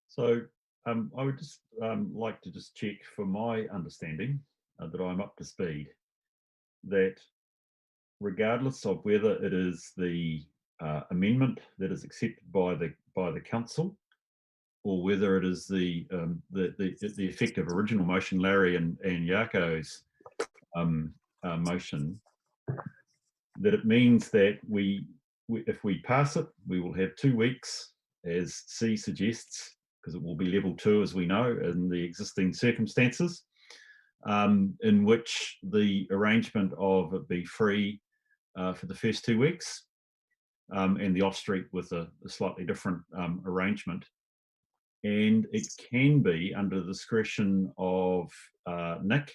So I would just like to just check for my understanding that I'm up to speed, that regardless of whether it is the amendment that is accepted by the council, or whether it is the effective original motion, Larry and Jaco's motion, that it means that if we pass it, we will have 2 weeks, as C suggests, because it will be level 2, as we know, in the existing circumstances, in which the arrangement of it be free for the first 2 weeks, and the off-street with a slightly different arrangement. And it can be, under the discretion of Nick,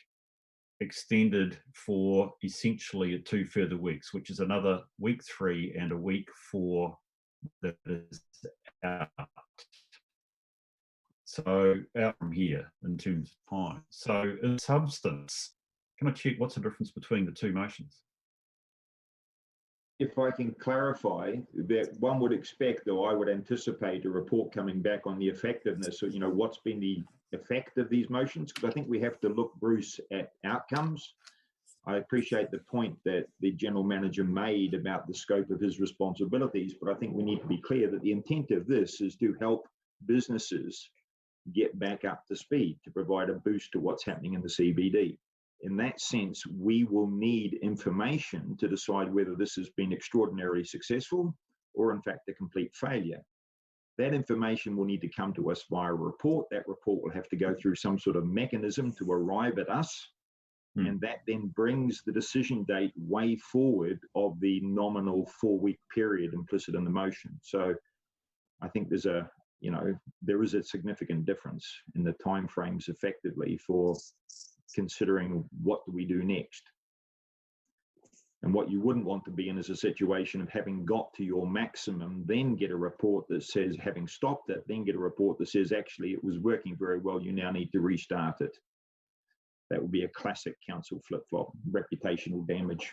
extended for essentially 2 further weeks, which is another week 3 and a week 4 that is out. So out from here in terms of time. So in substance, can I check what's the difference between the two motions? If I can clarify, that one would expect, or I would anticipate, a report coming back on the effectiveness, or what's been the effect of these motions, because I think we have to look, Bruce, at outcomes. I appreciate the point that the general manager made about the scope of his responsibilities, but I think we need to be clear that the intent of this is to help businesses get back up to speed, to provide a boost to what's happening in the CBD. In that sense, we will need information to decide whether this has been extraordinarily successful or, in fact, a complete failure. That information will need to come to us via a report. That report will have to go through some sort of mechanism to arrive at us. And that then brings the decision date way forward of the nominal 4-week period implicit in the motion. So I think there is a significant difference in the timeframes effectively for considering what do we do next. And what you wouldn't want to be in is a situation of having got to your maximum, then get a report that says, having stopped it, then get a report that says, actually, it was working very well, you now need to restart it. That would be a classic council flip-flop, reputational damage.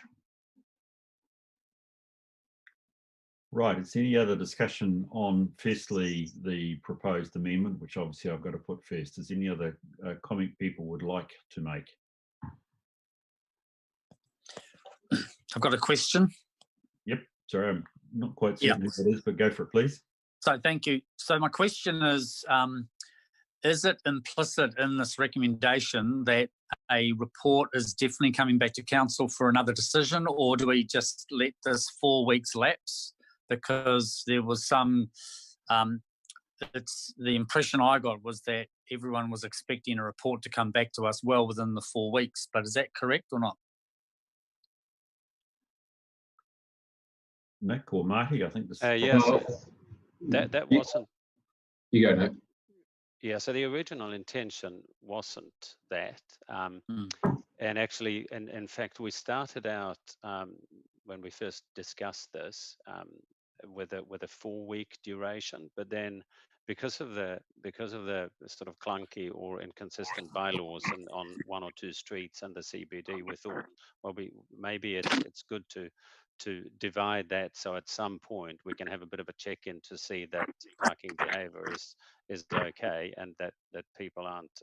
Right, is there any other discussion on, firstly, the proposed amendment, which obviously I've got to put first? Is there any other comment people would like to make? I've got a question. Yep, sorry, I'm not quite certain what it is, but go for it, please. So thank you. So my question is it implicit in this recommendation that a report is definitely coming back to council for another decision, or do we just let this 4 weeks lapse? Because there was some, the impression I got was that everyone was expecting a report to come back to us well within the 4 weeks, but is that correct or not? Nick or Marty, I think this. Yes, that wasn't. You go, Nick. Yeah, so the original intention wasn't that. And actually, in fact, we started out when we first discussed this with a 4-week duration, but then because of the sort of clunky or inconsistent bylaws on one or two streets and the CBD, we thought, well, maybe it's good to divide that, so at some point we can have a bit of a check-in to see that parking behaviour is okay, and that people aren't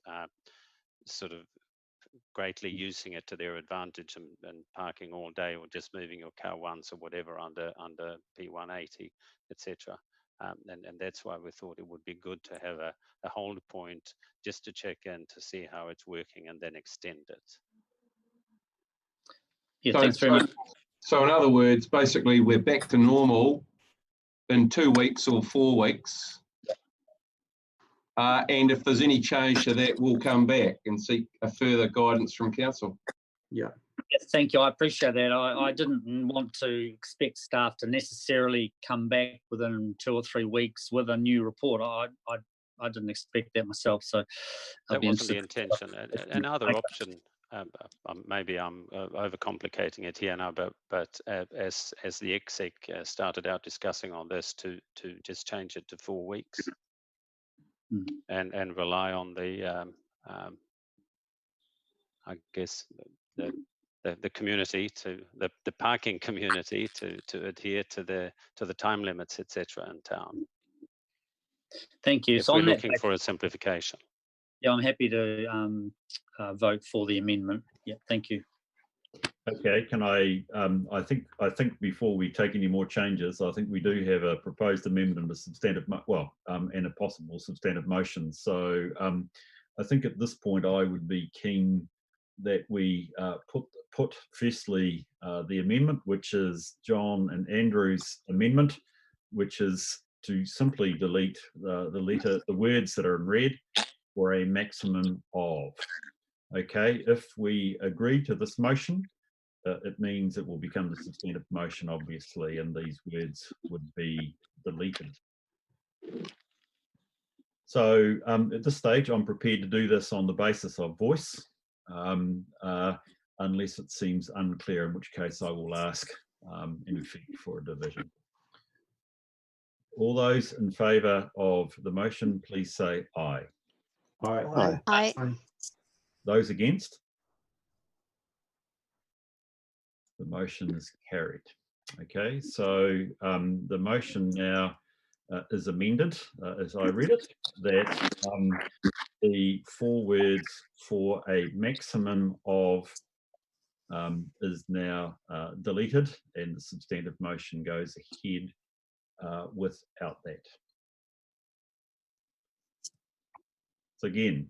sort of greatly using it to their advantage and parking all day, or just moving your car once or whatever under P180, etc. And that's why we thought it would be good to have a hold point just to check in to see how it's working and then extend it. Yeah, thanks very much. So in other words, basically we're back to normal in 2 weeks or 4 weeks. And if there's any change to that, we'll come back and seek a further guidance from council. Yeah. Yes, thank you. I appreciate that. I didn't want to expect staff to necessarily come back within 2 or 3 weeks with a new report. I didn't expect that myself. So that wasn't the intention. Another option. Maybe I'm overcomplicating it here now, but as the exec started out discussing on this, to just change it to 4 weeks. And rely on the I guess the community, to the parking community to adhere to the time limits, etc. in town. Thank you. If we're looking for a simplification. Yeah, I'm happy to vote for the amendment. Yeah, thank you. Okay, can I think before we take any more changes, I think we do have a proposed amendment and a substantive, and a possible substantive motion. So I think at this point I would be keen that we put firstly the amendment, which is John and Andrew's amendment, which is to simply delete the words that are in red for a maximum of. Okay, if we agree to this motion, it means it will become the substantive motion, obviously, and these words would be deleted. So at this stage, I'm prepared to do this on the basis of voice, unless it seems unclear, in which case I will ask in effect for a division. All those in favour of the motion, please say aye. Aye. Aye. Those against? The motion is carried. Okay, so the motion now is amended, as I read it, that the 4 words for a maximum of is now deleted, and the substantive motion goes ahead without that. So again,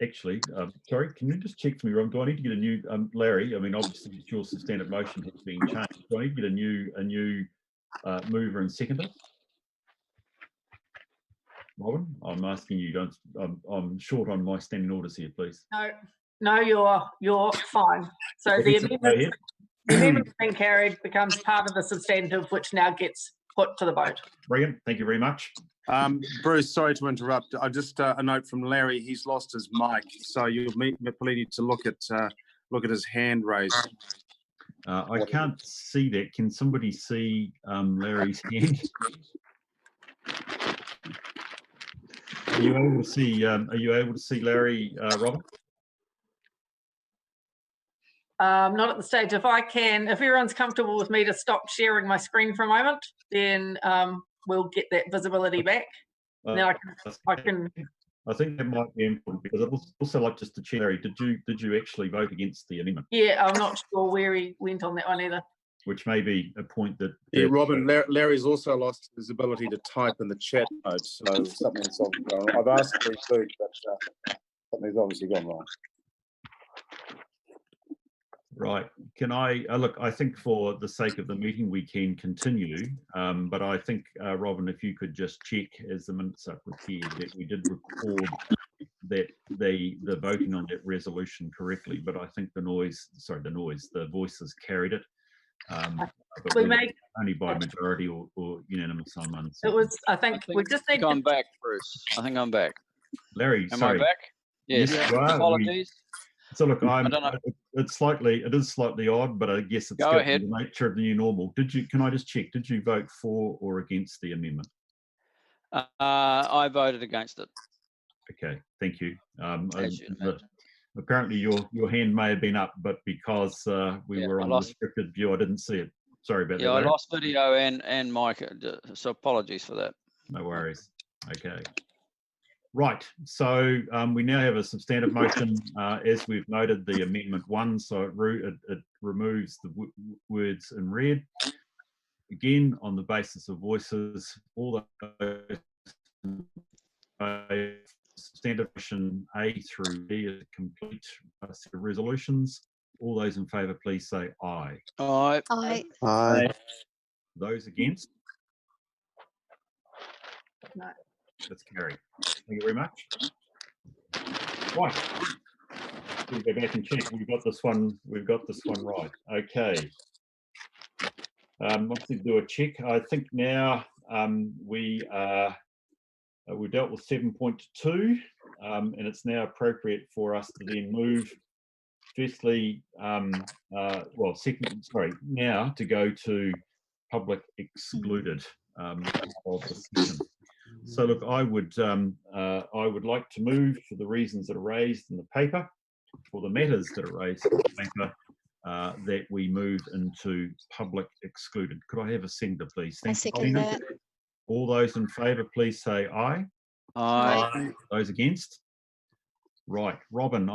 actually, sorry, can you just check for me, Rob? Do I need to get a new, Larry? I mean, obviously, your substantive motion has been changed. Do I need to get a new mover and seconder? Robin, I'm asking you. Don't. I'm short on my standing orders here, please. No, you're fine. So the amendment's been carried, becomes part of the substantive, which now gets put to the vote. Brilliant. Thank you very much. Bruce, sorry to interrupt. I just a note from Larry. He's lost his mic, so you'll need to look at his hand raised. I can't see that. Can somebody see Larry's hand? Are you able to see? Are you able to see Larry, Robin? Not at the stage. If everyone's comfortable with me to stop sharing my screen for a moment, then we'll get that visibility back. Then I can. I think that might be important, because I'd also like just to check, Larry, did you actually vote against the amendment? Yeah, I'm not sure where he went on that one either. Which may be a point that. Yeah, Robin, Larry's also lost his ability to type in the chat mode, so something's gone wrong. I've asked for his food, but something's obviously gone wrong. Right. Can I look? I think for the sake of the meeting, we can continue. But I think, Robin, if you could just check as the minutes are prepared that we did record that the voting on that resolution correctly. But I think the voices carried it. But we made only by majority or unanimous. It was. I think we just need. I'm back, Bruce. I think I'm back. Larry, am sorry. I back? Yes. Apologies. So look, it is slightly odd, but I guess it's the nature of the new normal. Can I just check? Did you vote for or against the amendment? I voted against it. Okay, thank you. As you'd imagine. Apparently your hand may have been up, but because we were on restricted view, I didn't see it. Sorry about that. Yeah, I Larry. lost video and mic, so apologies for that. No worries. Okay. Right, so we now have a substantive motion, as we've noted, the Amendment 1, so it removes the words in red. Again, on the basis of voices, all those substantive motion A through D is a complete set of resolutions. All those in favour, please say aye. Aye. Aye. Aye. Those against? No. That's carried. Thank you very much. Right. We'll go back and check. We've got this one right. Okay. Let's do a check. I think now we dealt with 7.2, and it's now appropriate for us to then move. Firstly, now to go to public excluded of the session. So look, I would like to move, for the reasons that are raised in the paper, for the matters that are raised in the paper, that we move into public excluded. Could I have a seconder, please? I second that. All those in favour, please say aye. Aye. Those against? Right, Robin.